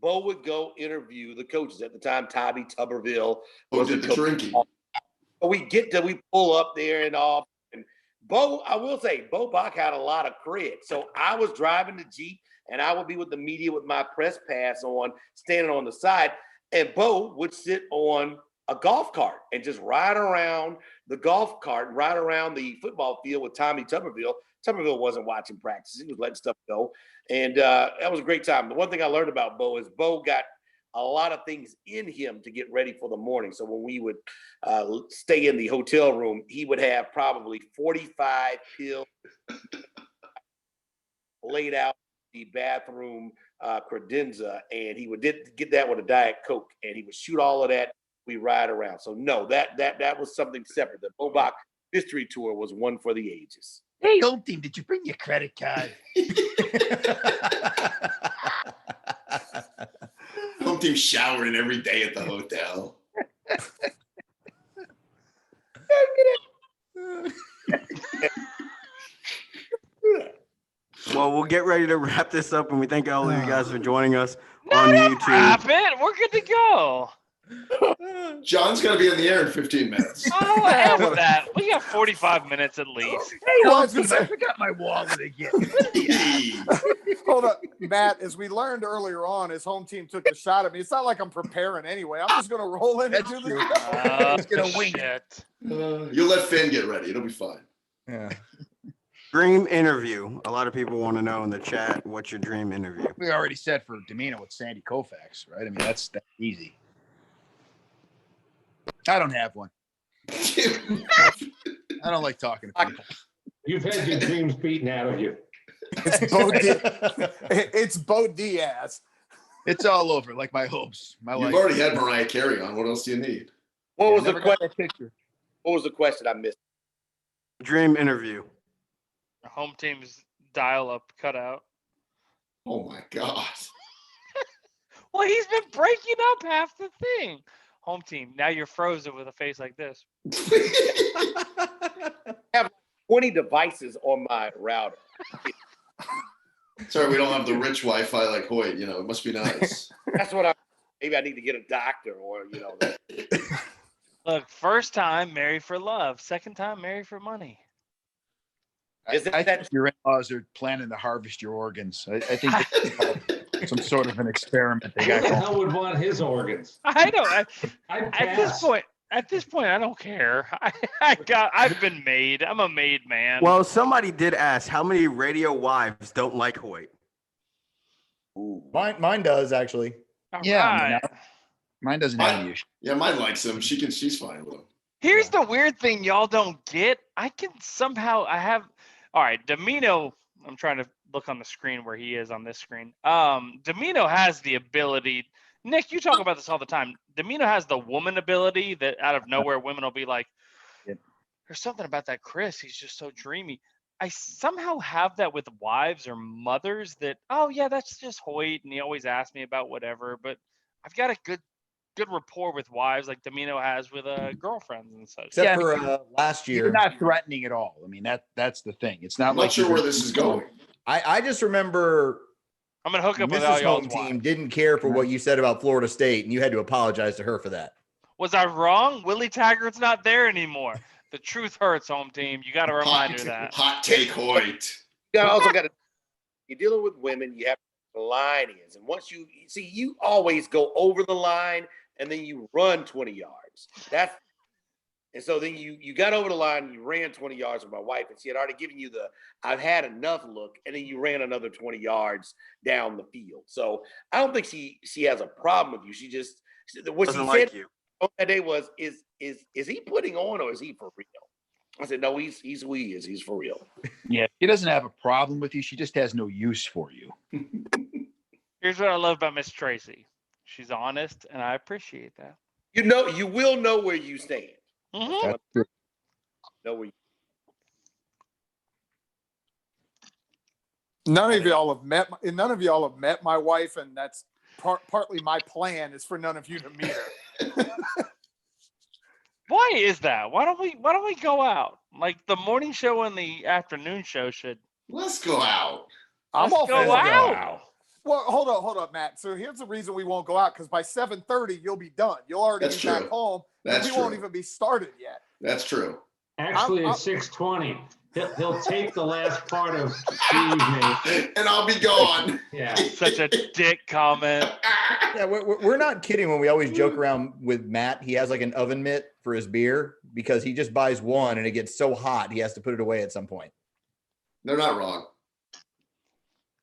Bo would go interview the coaches at the time. Tommy Tuberville was did the coach. drinking. We pull up there and all. And Bo, I will say, Bo Bach had a lot of cred. So I was driving the Jeep, and I would be with the media with my press pass on, standing on the side, and Bo would sit on a golf cart and just ride around the golf cart, ride around the football field with Tommy Tuberville. Tuberville wasn't watching practice. He was letting stuff go. And that was a great time. The one thing I learned about Bo is Bo got a lot of things in him to get ready for the morning. So when we would stay in the hotel room, he would have probably 45 pills laid out in the bathroom credenza, and he would get that with a Diet Coke, and he would shoot all of that. We ride around. So no, that was something separate. The Bobach Mystery Tour was one for the ages. Hey, home team, did you bring your credit card? Home team showering every day at the hotel. Well, we'll get ready to wrap this up, and we thank all of you guys for joining us on YouTube. Wrap it. We're good to go. John's got to be in the air in 15 minutes. Oh, hell with that. We got 45 minutes at least. Hey, home team, I forgot my wallet again. Hold up, Matt. As we learned earlier on, his home team took a shot at me. It's not like I'm preparing anyway. I'm just going to roll in and do the show. He's going to wing it. You'll let Finn get ready. It'll be fine. Yeah. Dream interview. A lot of people want to know in the chat, what's your dream interview? We already said for Demino with Sandy Koufax, right? I mean, that's easy. I don't have one. I don't like talking to people. You've had your dreams beaten out of you. It's Bo Diaz. It's all over, like my hopes. My You've life. already had Mariah Carey on. What else do you need? What was the Never got question? that picture. What was the question I missed? Dream interview. Home team's dial-up cutout. Oh my God. Well, he's been breaking up half the thing. Home team, now you're frozen with a face like this. I have 20 devices on my router. Sorry, we don't have the rich Wi-Fi like Hoyt. It must be nice. That's what maybe I need to get a doctor or. Look, first time married for love, second time married for money. I think your in-laws are planning to harvest your organs. I think it's some sort of an experiment they Who got the going. hell would want his organs? I don't. I'd At this pass. point, I don't care. I've been made. I'm a made man. Well, somebody did ask, how many radio wives don't like Hoyt? Mine does actually. All Yeah, I mean, right. Mine doesn't have any issue. Yeah, mine likes him. She's fine with him. Here's the weird thing y'all don't get. I have. All right, Demino. I'm trying to look on the screen where he is on this screen. Demino has the ability. Nick, you talk about this all the time. Demino has the woman ability that out of nowhere women will be like, there's something about that Chris. He's just so dreamy. I somehow have that with wives or mothers that, oh yeah, that's just Hoyt, and he always asks me about whatever. But I've got a good rapport with wives like Demino has with girlfriends and such. Except for last year. You're not threatening at all. I mean, that's the thing. It's not I'm like not sure where this is going. I just remember I'm gonna hook up with all Mrs. y'all's Home Team wives. didn't care for what you said about Florida State, and you had to apologize to her for that. Was I wrong? Willie Taggart's not there anymore. The truth hurts, Home Team. You got to remind her that. Hot take, Hoyt. You're dealing with women. You have the line is. And once you see, you always go over the line and then you run 20 yards. And so then you got over the line and you ran 20 yards with my wife, and she had already given you the I've had enough look, and then you ran another 20 yards down the field. So I don't think she has a problem with you. She just what Doesn't she like said you. on that day was is he putting on or is he for real? I said, no, he's who he is. He's for real. Yeah, she doesn't have a problem with you. She just has no use for you. Here's what I love about Miss Tracy. She's honest, and I appreciate that. You will know where you stand. Mm-hmm. That's true. Know where you None of y'all have met my wife, and that's partly my plan is for none of you to meet her. Why is that? Why don't we go out? Like the morning show and the afternoon show should. Let's go out. I'm Let's all go for it. out. Well, hold up, Matt. So here's the reason we won't go out, because by 7:30 you'll be done. You'll already That's be back true. home. That's and we won't true. even be started yet. That's true. Actually, it's 6:20. He'll take the last part of the evening. And I'll be gone. Yeah. Such a dick comment. Yeah, we're not kidding when we always joke around with Matt. He has like an oven mitt for his beer because he just buys one and it gets so hot he has to put it away at some point. They're not wrong.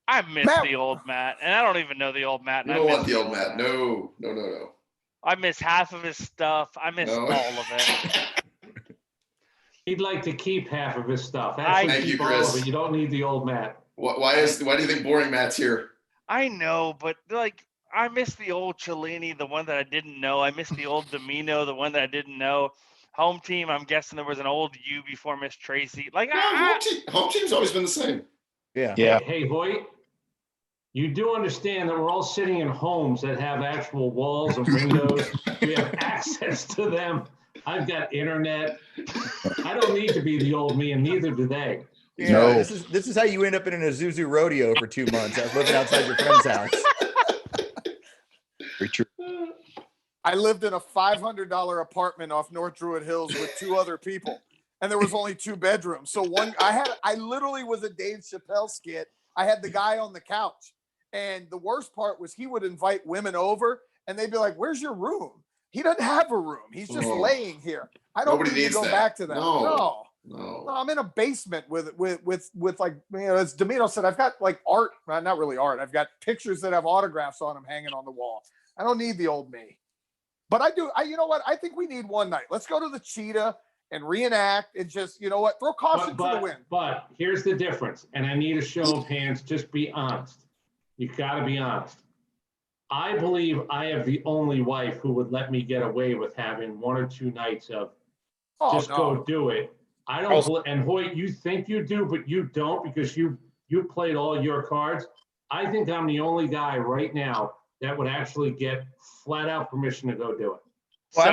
I miss Matt- the old Matt, and I don't even know the old Matt. You and don't I miss want the old Matt. No. I miss half of his stuff. I miss No. all of it. He'd like to keep half of his stuff. Thank Actually, you, keep all Chris. of it. You don't need the old Matt. Why do you think boring Matt's here? I know, but like I miss the old Cellini, the one that I didn't know. I miss the old Demino, the one that I didn't know. Home team, I'm guessing there was an old you before Miss Tracy. Like No, home team's always been the same. Yeah. Yeah. Hey, Hoyt, you do understand that we're all sitting in homes that have actual walls and windows. We have access to them. I've got internet. I don't need to be the old me, and neither do they. Yeah, No. this is how you end up in an Azuzu rodeo for 2 months. I was living outside your friend's house. Very true. I lived in a $500 apartment off North Druid Hills with two other people, and there was only 2 bedrooms. So I literally was a Dave Chappelle skit. I had the guy on the couch, and the worst part was he would invite women over, and they'd be like, "Where's your room?" He doesn't have a room. He's just Oh. laying here. I don't Nobody need to needs go that. back to that. No. No, I'm in a basement with like, as Demino said, I've got like art, not really art. I've got pictures that have autographs on them hanging on the wall. I don't need the old me, but I do. You know what? I think we need one night. Let's go to the Cheetah and reenact and just, you know what? Throw caution to the wind. But here's the difference, and I need a show of hands. Just be honest. You got to be honest. I believe I have the only wife who would let me get away with having 1 or 2 nights of just go do it. I don't, and Hoyt, you think you do, but you don't because you played all your cards. I think I'm the only guy right now that would actually get flat out permission to go do it. Well, I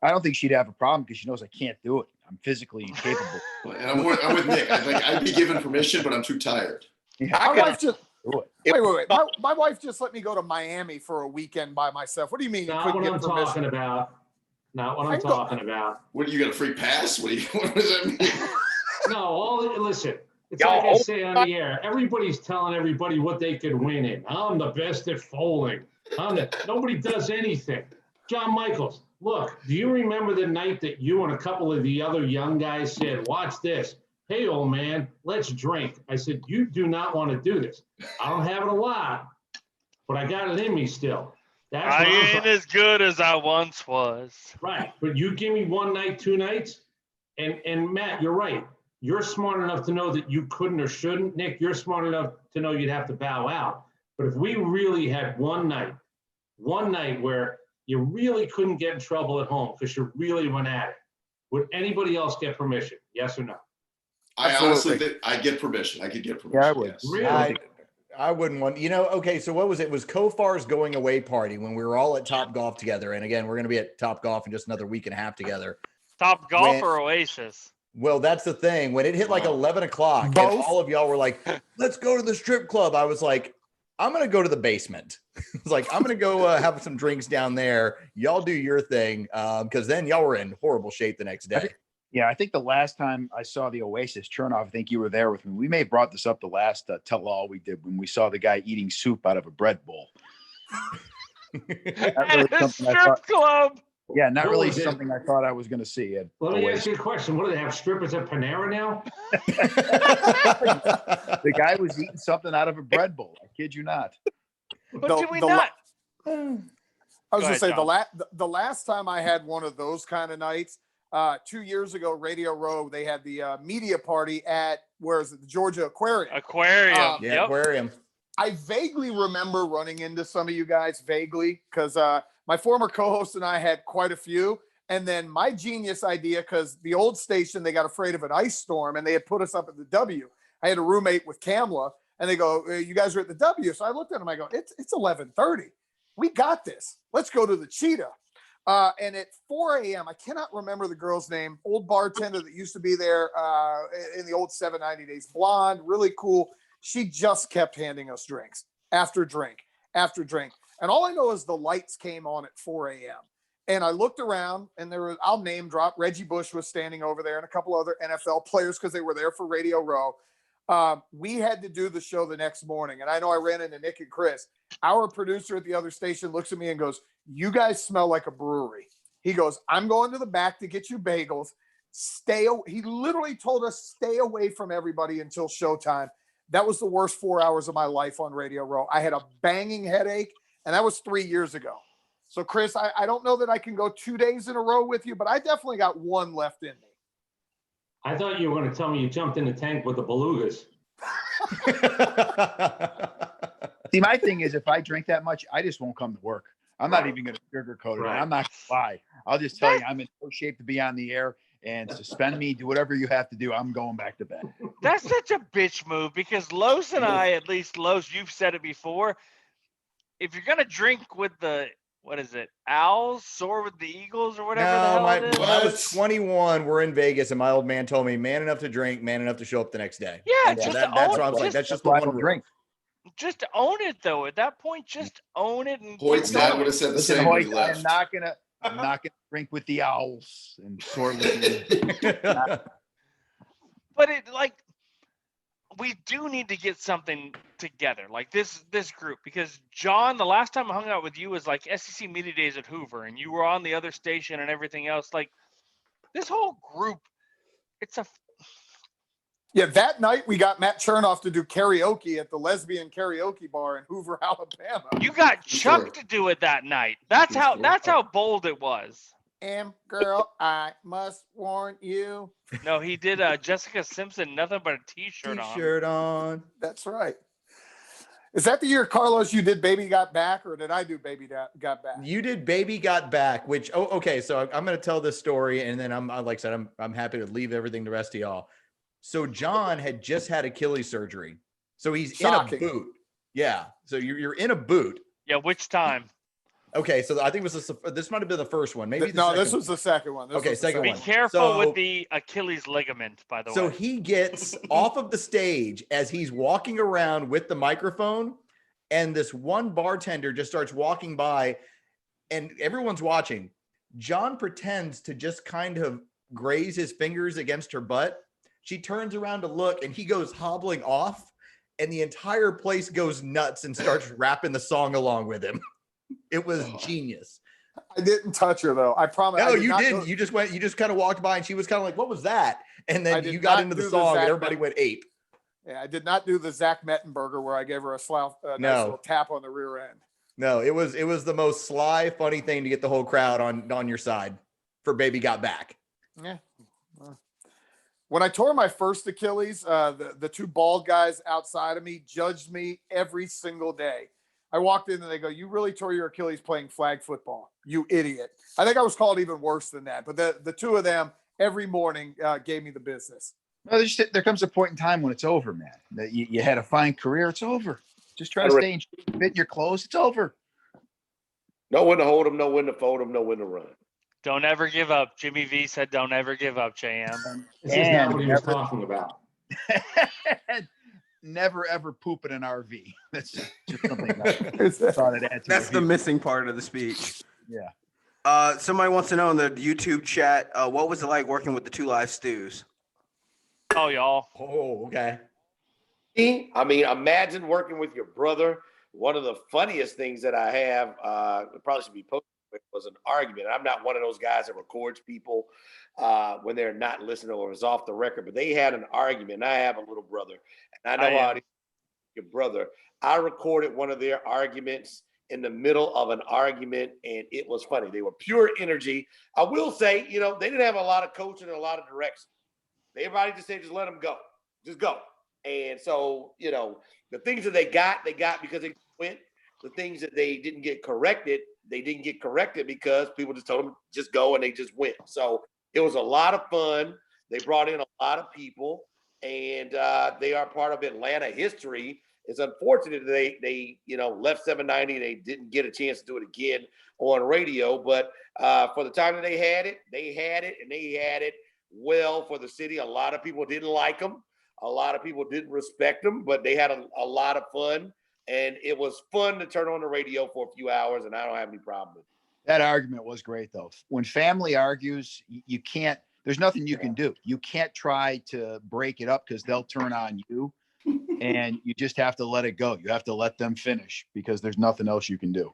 don't think she'd have a problem because she knows I can't do it. I'm physically incapable. And I'm with Nick. I'd be given permission, but I'm too tired. My wife just Do it. wait. My wife just let me go to Miami for a weekend by myself. What do you mean you Not couldn't what get I'm permission? talking about. Not what I'm I go- talking about. What do you got a free pass? What does that mean? No, listen. It's Y'all like I hold say on the air. Everybody's telling everybody what they could win in. I'm the best at foaling. Nobody does anything. John Michaels, look, do you remember the night that you and a couple of the other young guys said, "Watch this. Hey, old man, let's drink." I said, "You do not want to do this. I don't have it a lot, but I got it in me still." That's I what I'm ain't talking. as good as I once was. Right, but you give me 1 night, 2 nights, and Matt, you're right. You're smart enough to know that you couldn't or shouldn't. Nick, you're smart enough to know you'd have to bow out. But if we really had 1 night where you really couldn't get in trouble at home because you really went at it, would anybody else get permission? Yes or no? I Absolutely. honestly think I get permission. I could get permission. Yeah, I would. Yes. Really? I wouldn't want, okay, so what was it? It was Kofar's going away party when we were all at Top Golf together. And again, we're going to be at Top Golf in just another week and a half together. Top Golf When- or Oasis? Well, that's the thing. When it hit like 11 o'clock and Both? all of y'all were like, let's go to the strip club. I was like, I'm going to go to the basement. It's like, I'm going to go have some drinks down there. Y'all do your thing. Because then y'all were in horrible shape the next day. Yeah, I think the last time I saw the Oasis turnoff, I think you were there with me. We may have brought this up the last tell-all we did when we saw the guy eating soup out of a bread bowl. At a strip club. Yeah, not What really was it? something I thought I was going to see. At Let me ask Oasis. you a question. What do they have, strippers at Panera now? The guy was eating something out of a bread bowl. I kid you not. But did we not? I was Go going to ahead, say John. the last time I had one of those kind of nights, 2 years ago, Radio Row, they had the media party at, where is it, the Georgia Aquarium. Aquarium. Yeah, Yep. aquarium. I vaguely remember running into some of you guys, vaguely, because my former co-host and I had quite a few. And then my genius idea, because the old station, they got afraid of an ice storm and they had put us up at the W. I had a roommate with Kamla, and they go, you guys are at the W. So I looked at them, I go, it's 11:30. We got this. Let's go to the Cheetah. And at 4 a.m., I cannot remember the girl's name, old bartender that used to be there in the old 790 days, blonde, really cool. She just kept handing us drinks after drink after drink. And all I know is the lights came on at 4 a.m. And I looked around, and there was, I'll name drop, Reggie Bush was standing over there and a couple other NFL players because they were there for Radio Row. We had to do the show the next morning. And I know I ran into Nick and Chris. Our producer at the other station looks at me and goes, you guys smell like a brewery. He goes, I'm going to the back to get you bagels. He literally told us, stay away from everybody until showtime. That was the worst 4 hours of my life on Radio Row. I had a banging headache, and that was 3 years ago. So, Chris, I don't know that I can go 2 days in a row with you, but I definitely got one left in me. I thought you were going to tell me you jumped in the tank with the belugas. See, my thing is, if I drink that much, I just won't come to work. I'm not even going to sugarcoat it. Right. I'm not going to lie. I'll just tell you, I'm in no shape to be on the air, and suspend me, do whatever you have to do. I'm going back to bed. That's such a bitch move because Los and I, at least Los, you've said it before. If you're going to drink with the, what is it, Owls, soar with the Eagles or whatever the hell it is? When I was 21, we're in Vegas, and my old man told me, man enough to drink, man enough to show up the next day. Yeah, And just that's own what I was it. like. That's just the Why I one don't rule. drink. Just own it, though. At that point, just own it. And Hoyt's keep dad going. would have said the Listen, same when Hoyt, he left. I'm not gonna drink with the Owls and soar with the But we do need to get something together, like this group, because John, the last time I hung out with you was like SEC Media Days at Hoover, and you were on the other station and everything else. Like this whole group, Yeah, that night we got Matt Chernoff to do karaoke at the lesbian karaoke bar in Hoover, Alabama. you got Chuck Sure. to do it that night. That's how bold it was. Girl, I must warn you. No, he did Jessica Simpson, nothing but a t-shirt on. T-shirt on. That's right. Is that the year, Carlos, you did Baby Got Back, or did I do Baby Got Back? You did Baby Got Back, which, okay. So I'm going to tell this story, and then I'm like I said, I'm happy to leave everything to the rest of y'all. So John had just had Achilles surgery. So he's Shocking. in a boot. Yeah. So you're in a boot. Yeah, which time? Okay. So I think this might have been the first one. Maybe This was the second one. Okay, second Be one. careful So- with the Achilles ligament, by the way. So he gets off of the stage as he's walking around with the microphone, and this one bartender just starts walking by, and everyone's watching. John pretends to just kind of graze his fingers against her butt. She turns around to look, and he goes hobbling off, and the entire place goes nuts and starts rapping the song along with him. It was genius. I didn't touch her though. I promise. No, I did you not didn't. know- You just kind of walked by, and she was kind of like, "What was that?" And I then did you got not into the do the song, and Zach everybody went ape. Yeah, I did not do the Zach Mettenberger where I gave her a nice No. little tap on the rear end. No, it was the most sly, funny thing to get the whole crowd on your side for Baby Got Back. Yeah. When I tore my first Achilles, the two bald guys outside of me judged me every single day. I walked in and they go, "You really tore your Achilles playing flag football, you idiot." I think I was called even worse than that. But the two of them every morning gave me the business. No, there comes a point in time when it's over, man. That you had a fine career, it's over. Just try to stay in shape, fit in your clothes, it's over. Know when to hold them, know when to fold them, know when to run. Don't ever give up. Jimmy V said, "Don't ever give up, JM." This is not what he was talking about. Never ever poop in an RV. That's just something I thought I'd add to That's it. the missing part of the speech. Yeah. Somebody wants to know in the YouTube chat, what was it like working with the Two Live Stews? Oh, y'all. Oh, okay. I mean, imagine working with your brother. One of the funniest things that I have, it probably should be posted, was an argument. I'm not one of those guys that records people when they're not listening or is off the record, but they had an argument. I have a little brother, and I know how your brother. I recorded one of their arguments in the middle of an argument, and it was funny. They were pure energy. I will say, you know, they didn't have a lot of coaching and a lot of direction. Everybody just said, just let them go. Just go. And so, you know, the things that they got because they went. The things that they didn't get corrected, they didn't get corrected because people just told them, just go, and they just went. So it was a lot of fun. They brought in a lot of people, and they are part of Atlanta history. It's unfortunate that they you know, left 790. They didn't get a chance to do it again on radio. But for the time that they had it, and they had it well for the city. A lot of people didn't like them. A lot of people didn't respect them, but they had a lot of fun. And it was fun to turn on the radio for a few hours, and I don't have any problem with it. That argument was great, though. When family argues, you can't, there's nothing you can do. You can't try to break it up because they'll turn on you, and you just have to let it go. You have to let them finish because there's nothing else you can do.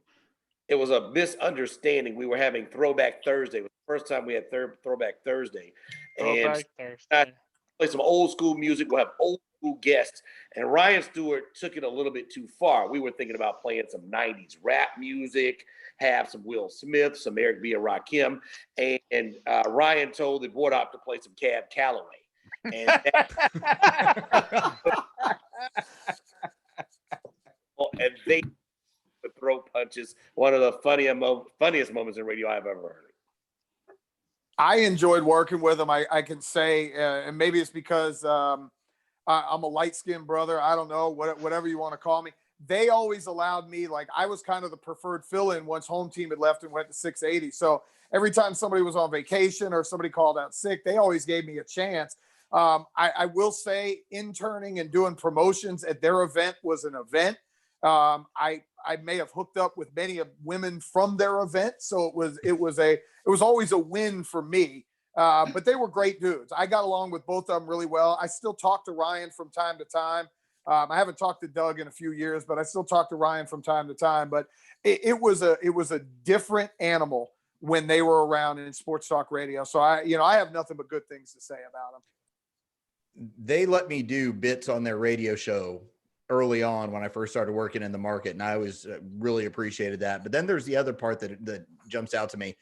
It was a misunderstanding. We were having Throwback Thursday. It was the first time we had Throwback Thursday. Throwback And Thursday. play some old school music. We'll have old school guests. And Ryan Stewart took it a little bit too far. We were thinking about playing some 90s rap music, have some Will Smith, some Eric B. and Rakim. And Ryan told the board op to play some Cab Calloway. And and they would throw punches. One of the funniest moments in radio I've ever heard. I enjoyed working with them. I can say, and maybe it's because I'm a light-skinned brother. I don't know, whatever you want to call me. They always allowed me, like, I was kind of the preferred fill-in once home team had left and went to 680. So every time somebody was on vacation or somebody called out sick, they always gave me a chance. I will say interning and doing promotions at their event was an event. I may have hooked up with many of women from their event. So it was always a win for me. But they were great dudes. I got along with both of them really well. I still talk to Ryan from time to time. I haven't talked to Doug in a few years, but I still talk to Ryan from time to time. But it was a different animal when they were around in sports talk radio. So I have nothing but good things to say about them. They let me do bits on their radio show early on when I first started working in the market, and I always really appreciated that. But then there's the other part that jumps out to me.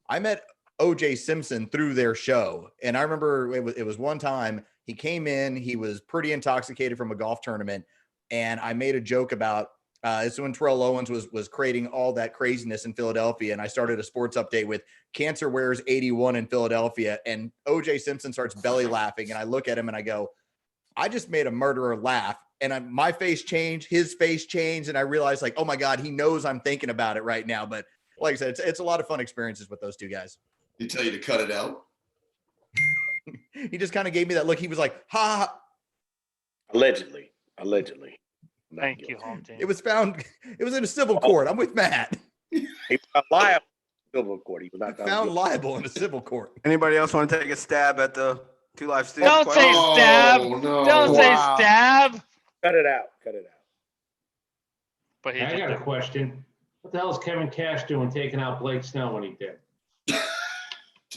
I met OJ Simpson through their show, and I remember it was one time he came in, he was pretty intoxicated from a golf tournament, and I made a joke about this when Terrell Owens was creating all that craziness in Philadelphia, and I started a sports update with Cancer Wears 81 in Philadelphia, and OJ Simpson starts belly laughing, and I look at him and I go, I just made a murderer laugh. And my face changed, his face changed, and I realized, like, oh my God, he knows I'm thinking about it right now. But like I said, it's a lot of fun experiences with those two guys. He tell you to cut it out? He just kind of gave me that look. He was like, ha. Allegedly. Thank you, home team. It was in a civil court. I'm with Matt. He was liable in civil court. He was not found liable in a civil court. Anybody else want to take a stab at the Two Live Stews? Don't say stab. No. Don't say stab. Cut it out. But I got a question. What the hell is Kevin Cash doing taking out Blake Snell when he did?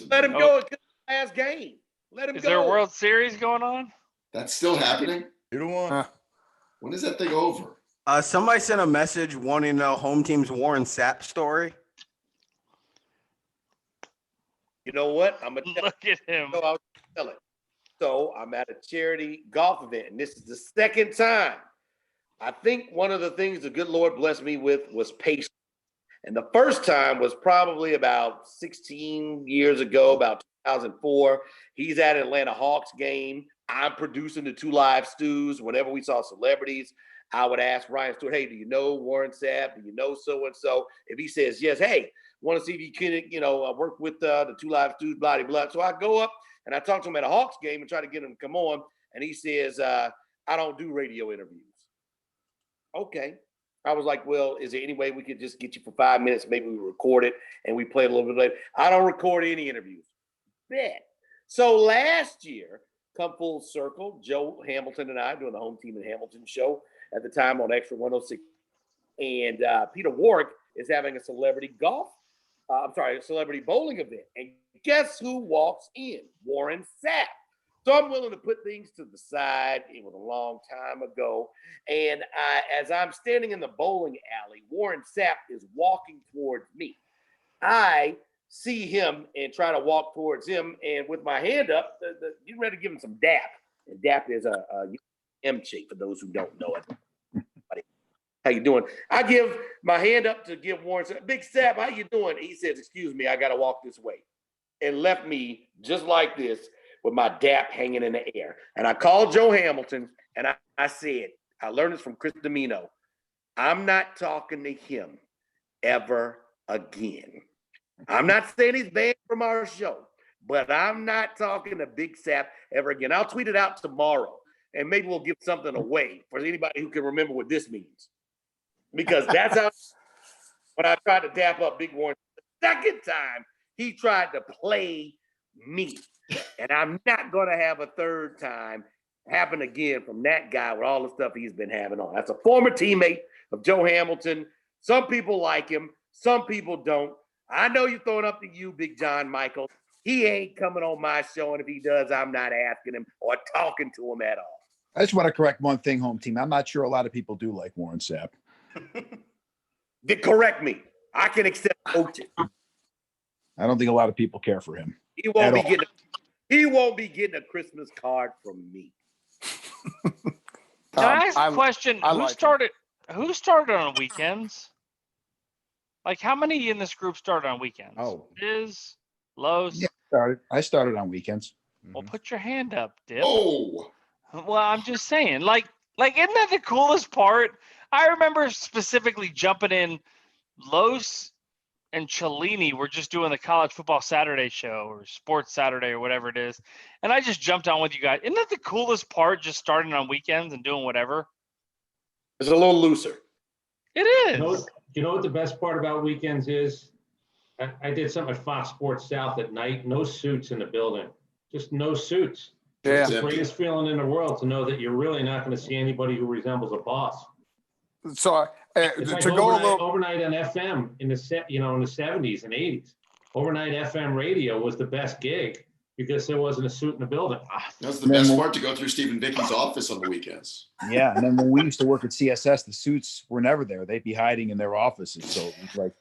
Let him go. It's last game. Let him Is go. there a World Series going on? That's still happening? 2-1. When is that thing over? Somebody sent a message wanting to know home team's Warren Sapp story. You know what? I'm gonna Look at him. I'll tell it. So I'm at a charity golf event, and this is the second time. I think one of the things the good Lord blessed me with was patience. And the first time was probably about 16 years ago, about 2004. He's at an Atlanta Hawks game. I'm producing the Two Live Stews. Whenever we saw celebrities, I would ask Ryan Stewart, hey, do you know Warren Sapp? Do you know so-and-so? If he says yes, hey, want to see if you can, work with the Two Live Stews, blah, blah, blah. So I go up and I talk to him at a Hawks game and try to get him to come on. And he says, I don't do radio interviews. Okay. I was like, well, is there any way we could just get you for 5 minutes? Maybe we record it and we play it a little bit later. I don't record any interviews. Bet. So last year, come full circle, Joe Hamilton and I doing the Home Team in Hamilton show at the time on Extra 106. And Peter Warwick is having a celebrity celebrity bowling event. And guess who walks in? Warren Sapp. So I'm willing to put things to the side. It was a long time ago. And as I'm standing in the bowling alley, Warren Sapp is walking towards me. I see him and try to walk towards him. And with my hand up, you're ready to give him some dap. And dap is a M shape for those who don't know it. How you doing? I give my hand up to give Warren Sapp. Big Sapp, how you doing? He says, excuse me, I got to walk this way. And left me just like this, with my dap hanging in the air. And I called Joe Hamilton and I said, I learned this from Chris Demino. I'm not talking to him ever again. I'm not saying he's banned from our show, but I'm not talking to Big Sapp ever again. I'll tweet it out tomorrow and maybe we'll give something away for anybody who can remember what this means. Because that's how, when I tried to dap up Big Warren, the second time he tried to play me. And I'm not going to have a third time happen again from that guy with all the stuff he's been having on. That's a former teammate of Joe Hamilton. Some people like him. Some people don't. I know you're throwing up to you, Big John Michael. He ain't coming on my show. And if he does, I'm not asking him or talking to him at all. I just want to correct one thing, Home Team. I'm not sure a lot of people do like Warren Sapp. Correct me. I can accept coaching. I don't think a lot of people care for him. He won't be getting a Christmas card from me. Can I ask a question? Who started on weekends? Like, how many in this group started on weekends? Oh. Is Lowe's? Yeah, I started on weekends. Well, put your hand up, Dip. Oh, Well, I'm just saying, like, isn't that the coolest part? I remember specifically jumping in. Los and Cellini were just doing the College Football Saturday show or Sports Saturday or whatever it is, and I just jumped on with you guys. Isn't that the coolest part? Just starting on weekends and doing whatever. It's a little looser. It is. You know what the best part about weekends is? I did something at Fox Sports South at night. No suits in the building. Just no suits. Yeah. It's the greatest feeling in the world to know that you're really not going to see anybody who resembles a boss. So It's like to go a little overnight on FM in the 70s and 80s. Overnight FM radio was the best gig because there wasn't a suit in the building. that's the best part, to go through Stephen Vickey's office on the weekends. Yeah, and then when we used to work at CSS, the suits were never there. They'd be hiding in their offices. So it was like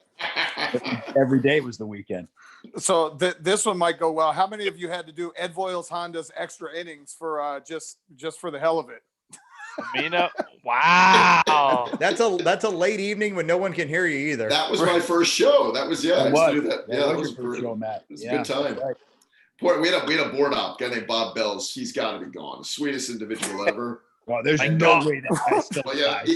every day was the weekend. So this one might go well. How many of you had to do Ed Voiles Honda's extra innings for just for the hell of it? Demino. Wow. That's a late evening when no one can hear you either. That was my first show. That was, I used to do that. Yeah, that was your first show, Matt. It was a good time. Right. Boy, we had a board op, a guy named Bob Bells. He's got to be gone. The sweetest individual ever. Well, there's Like no God. way that guy's still Well, yeah, alive.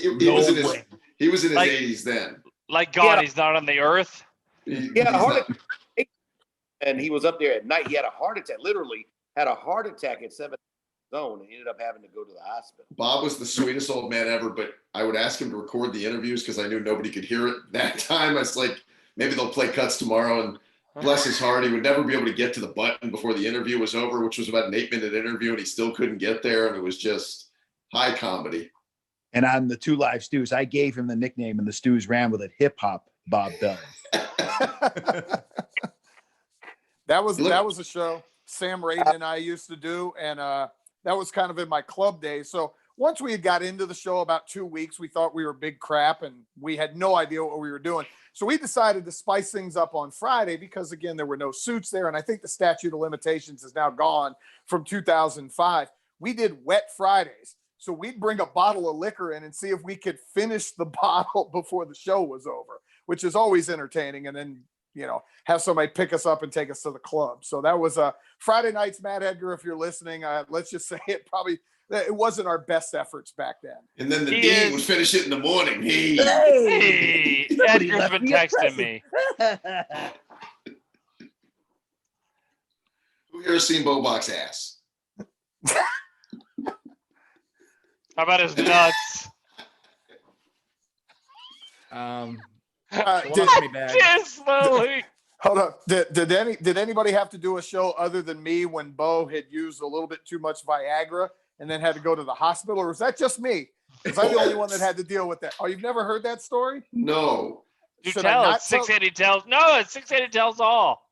he was in his Like- 80s then. Like God, he's not on the earth. He had a heart attack, and he was up there at night. He had a heart attack. Literally had a heart attack at 7 zone and ended up having to go to the hospital. Bob was the sweetest old man ever, but I would ask him to record the interviews because I knew nobody could hear it that time. I was like, maybe they'll play cuts tomorrow. And bless his heart, he would never be able to get to the button before the interview was over, which was about an 8-minute interview, and he still couldn't get there. And it was just high comedy. And on the 2 Live Stews, I gave him the nickname, and the Stews ran with it, Hip Hop Bob Bell. That was a show Sam Radin and I used to do, and that was kind of in my club days. So once we had got into the show about 2 weeks, we thought we were big crap and we had no idea what we were doing. So we decided to spice things up on Friday because, again, there were no suits there. And I think the statute of limitations is now gone from 2005. We did Wet Fridays. So we'd bring a bottle of liquor in and see if we could finish the bottle before the show was over, which is always entertaining. And then, have somebody pick us up and take us to the club. So that was Friday nights, Matt Edgar, if you're listening, let's just say it wasn't our best efforts back then. And then the dean would finish it in the morning. Hey, Edgar's been texting me. Who here has seen Bobach's ass? How about his nuts? Wash me back. Just slowly. Hold up. Did anybody have to do a show other than me when Bo had used a little bit too much Viagra and then had to go to the hospital, or was that just me? Was I the only one that had to deal with that? Oh, you've never heard that story? No. You Should I tell. not It's 680 tells. No, it's 680 tells all.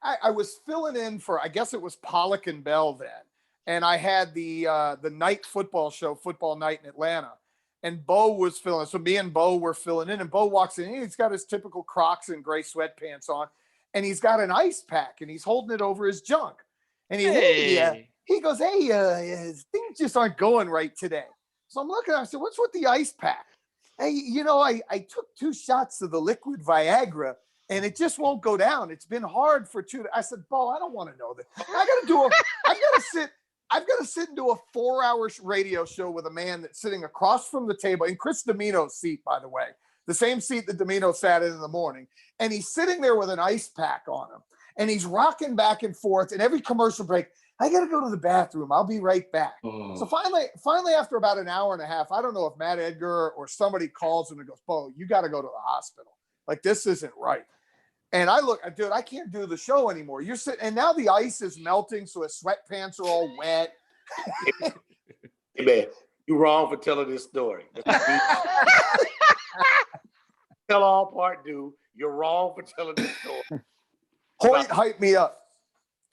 I was filling in for, I guess it was Pollock and Bell then, and I had the night football show, Football Night in Atlanta, and Bo was filling. So me and Bo were filling in, and Bo walks in. He's got his typical Crocs and gray sweatpants on, and he's got an ice pack, and he's holding it over his junk. And he goes, hey, things just aren't going right today. So I'm looking. I said, what's with the ice pack? Hey, I took 2 shots of the liquid Viagra, and it just won't go down. It's been hard for 2. I said, Bo, I don't want to know that. I've got to sit and do a 4-hour radio show with a man that's sitting across from the table in Chris Demino's seat, by the way, the same seat that Demino sat in the morning. And he's sitting there with an ice pack on him, and he's rocking back and forth. And every commercial break, I got to go to the bathroom. I'll be right back. So finally, after about an hour and a half, I don't know if Matt Edgar or somebody calls him and goes, Bo, you got to go to the hospital. Like, this isn't right. And I look, dude, I can't do the show anymore. You're sitting, and now the ice is melting, so his sweatpants are all wet. Hey, man, you're wrong for telling this story. Tell all part due. You're wrong for telling this story. Hoyt hyped me up.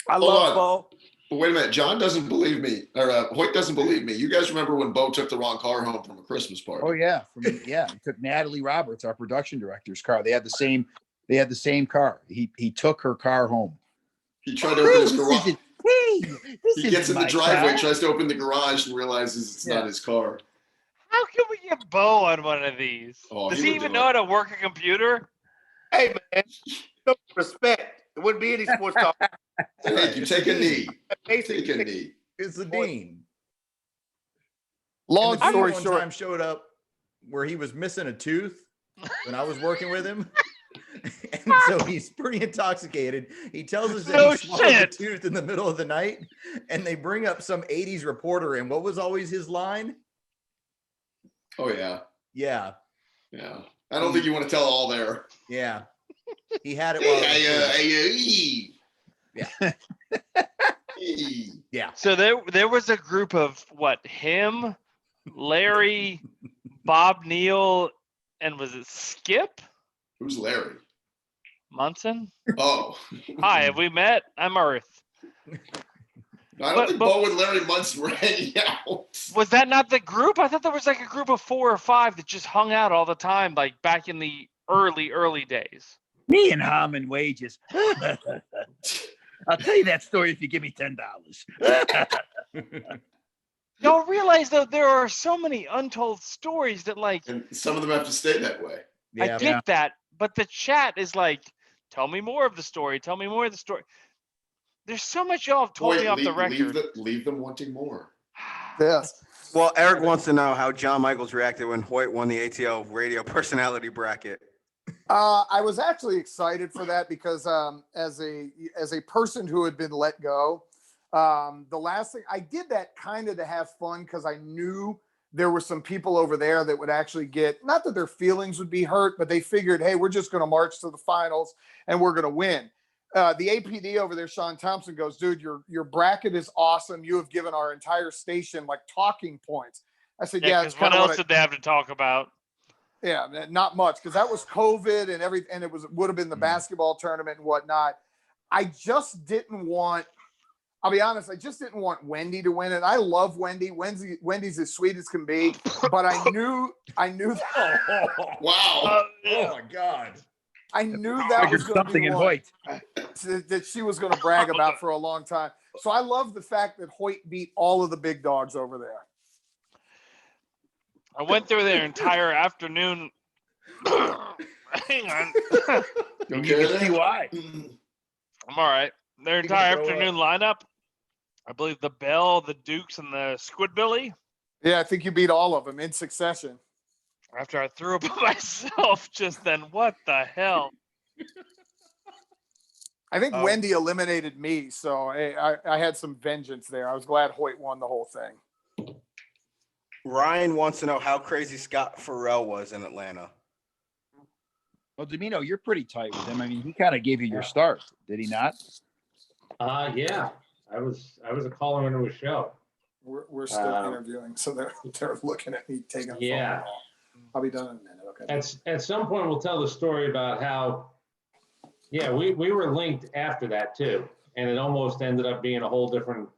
I love Bo. But wait a minute. John doesn't believe me, or Hoyt doesn't believe me. You guys remember when Bo took the wrong car home from a Christmas party? Oh yeah, he took Natalie Roberts, our production director's car. They had the same car. He took her car home. He tried to open his garage. He gets in the driveway, tries to open the garage, and realizes it's not his car. How can we get Bo on one of these? Oh, Does he even know how to work a computer? Hey, man, no respect. It wouldn't be any sports talk. Thank you. Take a knee. Take a knee. It's the dean. Long story one short, time showed up where he was missing a tooth when I was working with him. And so he's pretty intoxicated. He tells us that he swallowed a tooth in the middle of the night, and they bring up some 80s reporter. And what was always his line? Oh, yeah. Yeah. Yeah. I don't think you want to tell all there. Yeah. He had it Yeah. So there was a group of him, Larry, Bob Neal, and was it Skip? Who's Larry? Munson? Oh. Hi, have we met? I'm Earth. I don't think Bo and Larry Munson were hanging out. Was that not the group? I thought there was like a group of 4 or 5 that just hung out all the time, like back in the early days. Me and Harmon Wages. I'll tell you that story if you give me $10. Y'all realize, though, there are so many untold stories that, and some of them have to stay that way. I get that, but the chat is like, tell me more of the story. Tell me more of the story. There's so much y'all have told me off the record. Leave them wanting more. Yes. Well, Eric wants to know how John Michaels reacted when Hoyt won the ATL radio personality bracket. I was actually excited for that because as a person who had been let go, the last thing I did that kind of to have fun because I knew there were some people over there that would actually get, not that their feelings would be hurt, but they figured, hey, we're just going to march to the finals and we're going to win. The APD over there, Sean Thompson, goes, dude, your bracket is awesome. You have given our entire station like talking points. I said, yeah. What else did they have to talk about? Yeah, not much, because that was COVID and everything, and it would have been the basketball tournament and whatnot. I just didn't want. I'll be honest, I just didn't want Wendy to win it. I love Wendy. Wendy's as sweet as can be, but I knew that. Wow! Oh my God! I knew that was going to be in one Hoyt that she was going to brag about for a long time. So I love the fact that Hoyt beat all of the big dogs over there. I went through their entire afternoon. Hang on. You can see why. I'm all right. Their entire afternoon lineup. I believe the Bell, the Dukes, and the Squidbilly. Yeah, I think you beat all of them in succession. After I threw up myself just then, what the hell? I think Wendy eliminated me, so I had some vengeance there. I was glad Hoyt won the whole thing. Ryan wants to know how crazy Scott Farrell was in Atlanta. Well, Demino, you're pretty tight with him. I mean, he kind of gave you your start, did he not? Yeah, I was a caller into a show. We're still interviewing, so they're looking at me taking a phone call. I'll be done in a minute. Okay. At some point, we'll tell the story about how, we were linked after that too, and it almost ended up being a whole different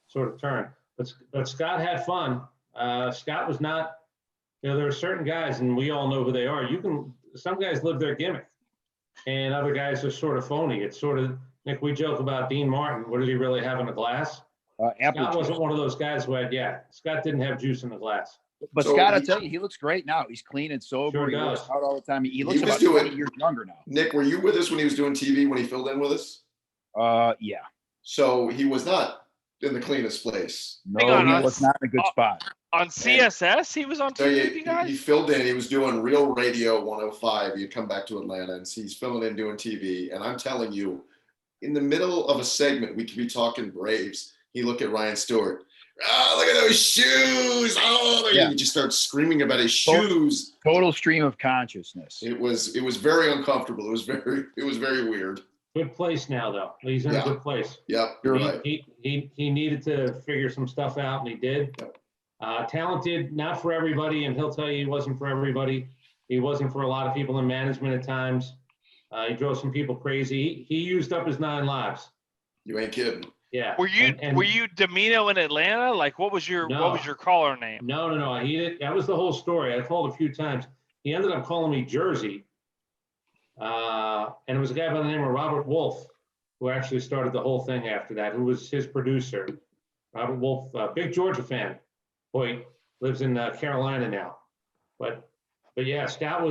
sort of turn. But Scott had fun. Scott was not, there are certain guys, and we all know who they are. Some guys live their gimmick, and other guys are sort of phony. It's sort of, Nick, we joke about Dean Martin. What did he really have in the glass? Scott wasn't one of those guys who had, Scott didn't have juice in the glass. But so Scott, I tell you, he looks great now. He's clean and sober. Sure he does. works out all the time. He looks about 20 years younger now. Nick, were you with us when he was doing TV when he filled in with us? Yeah. So he was not in the cleanest place. No, he was not in a good spot. On CSS, he was on TV with you guys? He filled in. He was doing Real Radio 105. He had come back to Atlanta, and he's filling in doing TV. And I'm telling you, in the middle of a segment, we could be talking Braves. He looked at Ryan Stewart. Oh, look at those shoes! Oh, he just starts screaming about his shoes. Total stream of consciousness. It was very uncomfortable. It was very weird. Good place now, though. He's in a good place. Yep, you're right. He needed to figure some stuff out, and he did. Yep. Talented, not for everybody, and he'll tell you he wasn't for everybody. He wasn't for a lot of people in management at times. He drove some people crazy. He used up his 9 lives. You ain't kidding. Yeah. Were you Demino in Atlanta? Like, what was your caller name? No. That was the whole story. I called a few times. He ended up calling me Jersey. And it was a guy by the name of Robert Wolf who actually started the whole thing after that, who was his producer. Robert Wolf, big Georgia fan. Hoyt lives in Carolina now. But yeah, Scott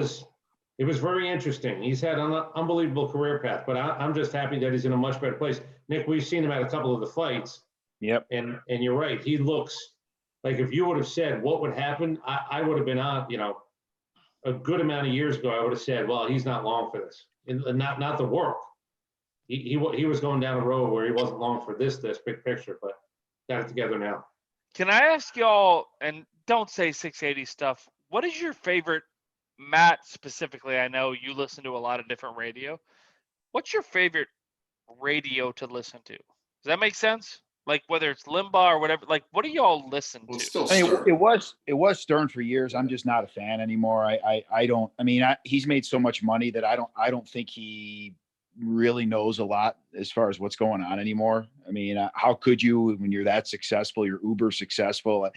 it was very interesting. He's had an unbelievable career path, but I'm just happy that he's in a much better place. Nick, we've seen him at a couple of the fights. Yep. And you're right. He looks like, if you would have said what would happen, I would have been on, a good amount of years ago, I would have said, well, he's not long for this. And not the work. He was going down a road where he wasn't long for this big picture, but got it together now. Can I ask y'all, and don't say 680 stuff, what is your favorite, Matt specifically? I know you listen to a lot of different radio. What's your favorite radio to listen to? Does that make sense? Like, whether it's Limbaugh or whatever, like, what do y'all listen to? I mean, it was Stern for years. I'm just not a fan anymore. He's made so much money that I don't think he really knows a lot as far as what's going on anymore. I mean, how could you, when you're that successful, you're uber successful?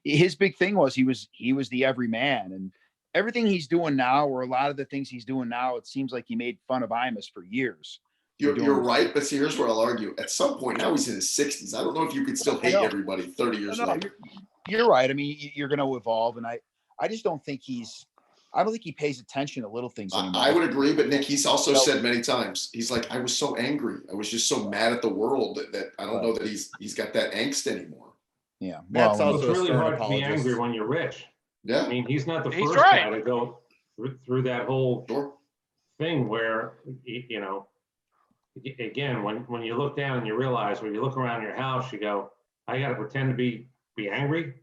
His big thing was he was the everyman, and everything he's doing now, or a lot of the things he's doing now, it seems like he made fun of Imus for years. You're right, but see, here's where I'll argue. At some point, now he's in his 60s. I don't know if you could still hate everybody 30 years later. You're right. I mean, you're going to evolve, and I just don't think I don't think he pays attention to little things anymore. I would agree, but Nick, he's also said many times, he's like, I was so angry. I was just so mad at the world that I don't know that he's got that angst anymore. Yeah. It's really hard to be angry when you're rich. Yeah. I mean, he's not the first guy to go through that whole thing where, again, when you look down and you realize, when you look around your house, you go, I got to pretend to be angry.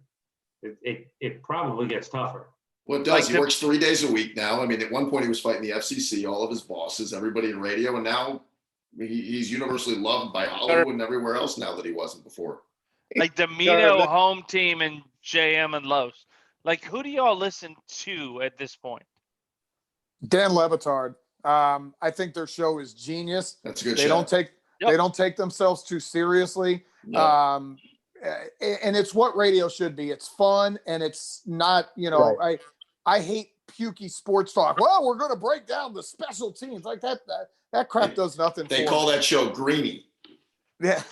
It probably gets tougher. Well, it does. He works 3 days a week now. I mean, at one point he was fighting the FCC, all of his bosses, everybody in radio, and now he's universally loved by Hollywood and everywhere else now that he wasn't before. Like Demino, Home Team, and JM and Los. Like, who do y'all listen to at this point? Dan Levitard. I think their show is genius. That's a good show. They don't take themselves too seriously. No. And it's what radio should be. It's fun, and it's not, I hate pukey sports talk. Well, we're going to break down the special teams like that. That crap does nothing. They call that show Greeny. Yeah.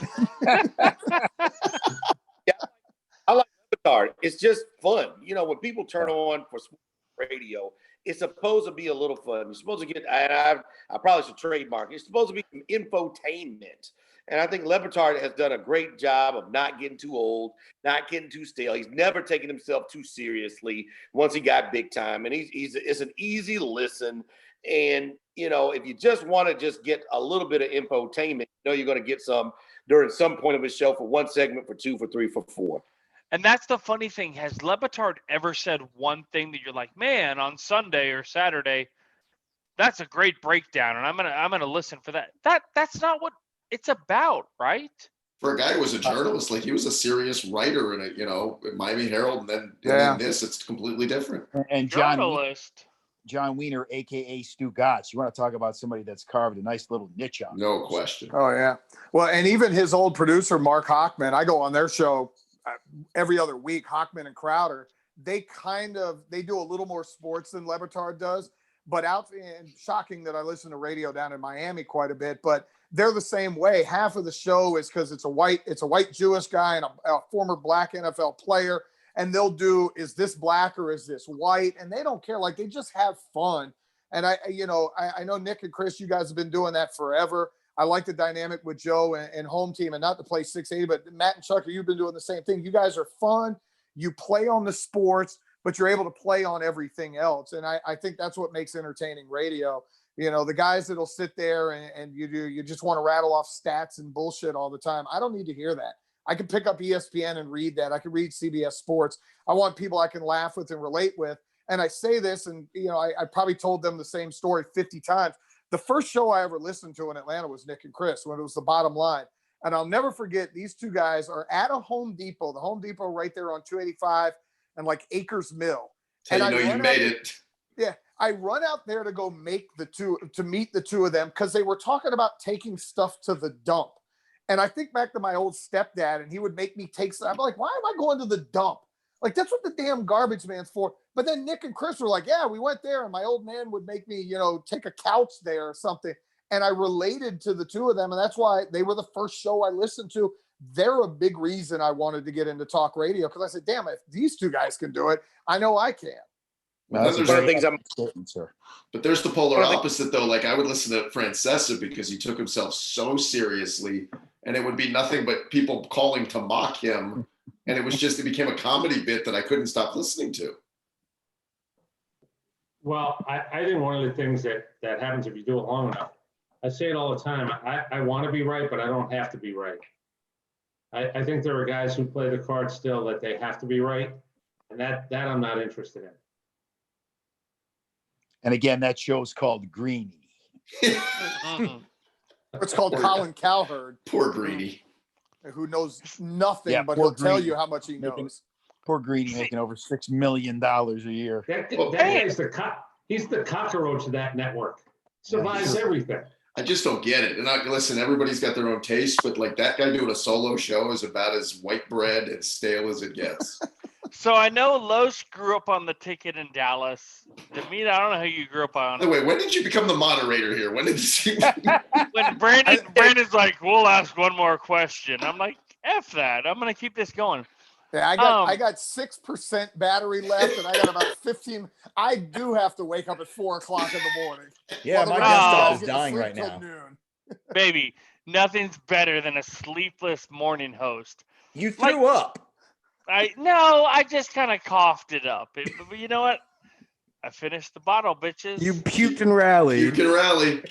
I like Levitard. It's just fun. When people turn on for sports radio, it's supposed to be a little fun. You're supposed to get, I probably should trademark. It's supposed to be some infotainment. And I think Levitard has done a great job of not getting too old, not getting too stale. He's never taken himself too seriously once he got big time. And it's an easy listen. And, if you just want to just get a little bit of infotainment, you're going to get some during some point of his show, for one segment, for two, for three, for four. And that's the funny thing. Has Levitard ever said one thing that you're like, man, on Sunday or Saturday, That's a great breakdown, and I'm gonna listen for that. That's not what it's about, right? For a guy who was a journalist, like he was a serious writer in Miami Herald, and then this, it's completely different. And Journalist. John Wiener, aka Stu Gotts. You want to talk about somebody that's carved a nice little niche out. No question. Oh yeah. Well, and even his old producer, Mark Hochman, I go on their show every other week, Hochman and Crowder. They do a little more sports than Lebertard does, but and shocking that I listen to radio down in Miami quite a bit, but they're the same way. Half of the show is because it's a white Jewish guy and a former black NFL player. And they'll do, is this black or is this white? And they don't care. Like, they just have fun. And I know Nick and Chris, you guys have been doing that forever. I like the dynamic with Joe and home team, and not to play 680, but Matt and Chuck, you've been doing the same thing. You guys are fun. You play on the sports, but you're able to play on everything else. And I think that's what makes entertaining radio. The guys that'll sit there and you just want to rattle off stats and bullshit all the time. I don't need to hear that. I can pick up ESPN and read that. I can read CBS Sports. I want people I can laugh with and relate with. And I say this, and I probably told them the same story 50 times. The first show I ever listened to in Atlanta was Nick and Chris, when it was The Bottom Line. And I'll never forget, these two guys are at a Home Depot, the Home Depot right there on 285 and like Acres Mill. And you made it. Yeah. I run out there to go meet the two of them because they were talking about taking stuff to the dump. And I think back to my old stepdad, and he would make me take stuff. I'm like, why am I going to the dump? Like, that's what the damn garbage man's for. But then Nick and Chris were like, yeah, we went there, and my old man would make me, take a couch there or something. And I related to the two of them, and that's why they were the first show I listened to. They're a big reason I wanted to get into talk radio, because I said, damn, if these two guys can do it, I know I can. Well, there's other things but there's the polar opposite, though. Like, I would listen to Francesa because he took himself so seriously, and it would be nothing but people calling to mock him. And it became a comedy bit that I couldn't stop listening to. Well, I think one of the things that happens if you do it long enough, I say it all the time, I want to be right, but I don't have to be right. I think there are guys who play the card still that they have to be right, and that I'm not interested in. And again, that show's called Greenie. It's called Colin Cowherd. Poor Greenie. Who knows nothing, but he'll tell you how much he knows. Poor Greenie making over $6 million a year. That guy's he's the cockroach of that network. Survives everything. I just don't get it. And listen, everybody's got their own taste, but like that guy doing a solo show is about as white bread and stale as it gets. So I know Los grew up on the ticket in Dallas. Demino, I don't know who you grew up on. Wait, when did you become the moderator here? When did you? When Brandon's like, we'll ask one more question. I'm like, F that. I'm going to keep this going. Yeah, I got 6% battery left, and I got about 15. I do have to wake up at 4:00 in the morning. Yeah, my desktop is dying right now. Baby, nothing's better than a sleepless morning host. You threw up. I just kind of coughed it up. But you know what? I finished the bottle, bitches. You puked and rallied. You can rally.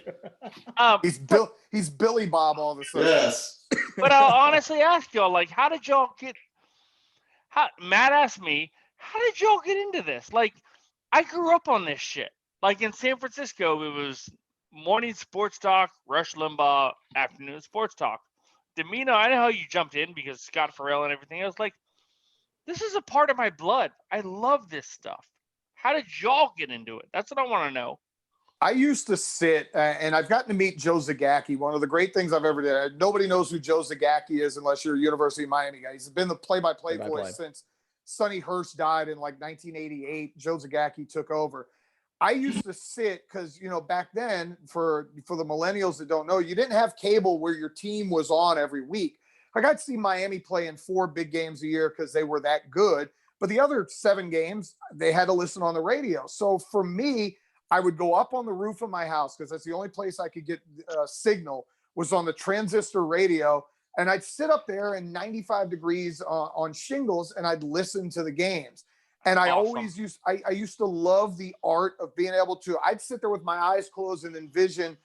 He's Billy Bob all of a sudden. Yes. But I'll honestly ask y'all, like, how did y'all get? Matt asked me, how did y'all get into this? Like, I grew up on this shit. Like in San Francisco, it was morning sports talk, Rush Limbaugh, afternoon sports talk. Demino, I know how you jumped in because Scott Farrell and everything. I was like, this is a part of my blood. I love this stuff. How did y'all get into it? That's what I want to know. I used to sit, and I've gotten to meet Joe Zagacki. One of the great things I've ever did. Nobody knows who Joe Zagacki is unless you're a University of Miami guy. He's been the play-by-play voice since Sonny Hurst died in like 1988. Joe Zagacki took over. I used to sit because, back then, for the millennials that don't know, you didn't have cable where your team was on every week. I got to see Miami play in 4 big games a year because they were that good. But the other 7 games, they had to listen on the radio. So for me, I would go up on the roof of my house because that's the only place I could get signal was on the transistor radio. And I'd sit up there in 95 degrees on shingles and I'd listen to the games. And I always I used to love the art of being able to, I'd sit there with my eyes closed and envision,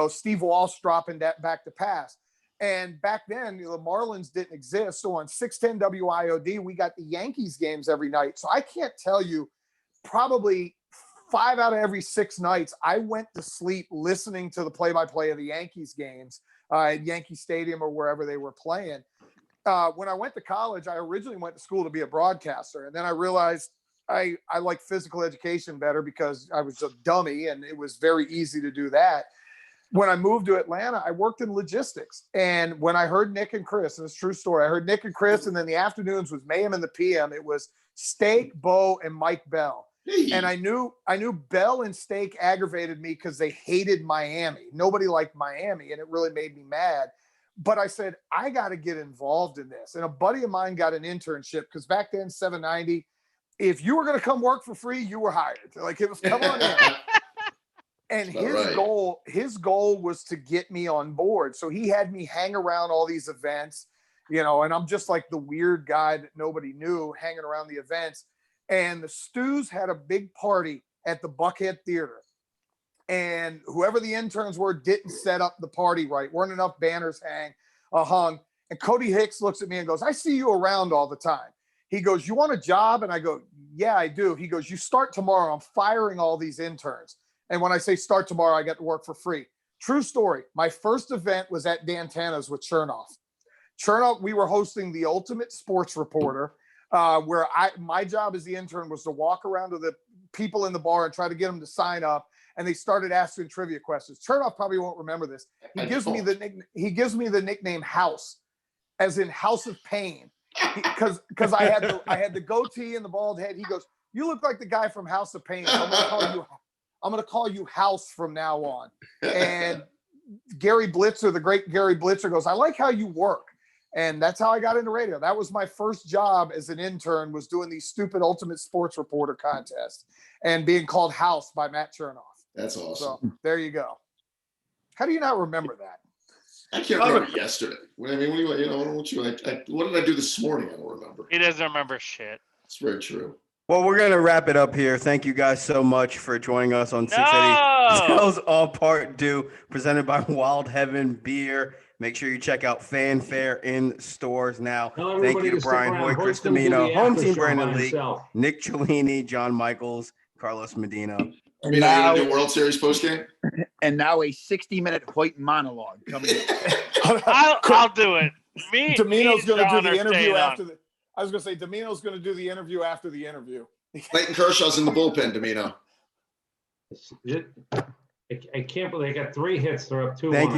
Steve Walsh dropping that back to pass. And back then, the Marlins didn't exist. So on 610 WIOD, we got the Yankees games every night. So I can't tell you, probably 5 out of every 6 nights, I went to sleep listening to the play-by-play of the Yankees games at Yankee Stadium or wherever they were playing. When I went to college, I originally went to school to be a broadcaster. And then I realized I like physical education better because I was a dummy and it was very easy to do that. When I moved to Atlanta, I worked in logistics. And when I heard Nick and Chris, and it's a true story, I heard Nick and Chris, and then the afternoons was Mayhem and the PM. It was Steak, Bo, and Mike Bell. And I knew Bell and Steak aggravated me because they hated Miami. Nobody liked Miami, and it really made me mad. But I said, I got to get involved in this. And a buddy of mine got an internship because back then, $7.90, if you were going to come work for free, you were hired. Like, it was, come on in. And his goal was to get me on board. So he had me hang around all these events, and I'm just like the weird guy that nobody knew hanging around the events. And the Stews had a big party at the Buckhead Theater. And whoever the interns were didn't set up the party right. Weren't enough banners hung. And Cody Hicks looks at me and goes, I see you around all the time. He goes, you want a job? And I go, yeah, I do. He goes, you start tomorrow. I'm firing all these interns. And when I say start tomorrow, I get to work for free. True story. My first event was at Dantana's with Chernoff. We were hosting the Ultimate Sports Reporter, where my job as the intern was to walk around to the people in the bar and try to get them to sign up. And they started asking trivia questions. Chernoff probably won't remember this. He gives me the nickname House, as in House of Pain, because I had the goatee and the bald head. He goes, you look like the guy from House of Pain. So I'm going to call you House from now on. And Gary Blitzer, the great Gary Blitzer, goes, I like how you work. And that's how I got into radio. That was my first job as an intern, was doing these stupid Ultimate Sports Reporter contests and being called House by Matt Chernoff. That's awesome. So there you go. How do you not remember that? I can't remember yesterday. What did I do this morning? I don't remember. He doesn't remember shit. It's very true. Well, we're going to wrap it up here. Thank you guys so much for joining us on 680 Tells All Part Deux, presented by Wild Heaven Beer. Make sure you check out Fanfare in stores now. Thank you to Brian Hoyt, Chris Demino, Home Team Brandon Lee, Nick Cellini, John Michaels, Carlos Medina. And now, do World Series postgame? And now a 60-minute Hoyt monologue coming in. I'll do it. Domino's going to do the interview after the. I was going to say Domino's going to do the interview after the interview. Clayton Kershaw's in the bullpen, Demino. I can't believe they got 3 hits. They're up 2-1. Thank you.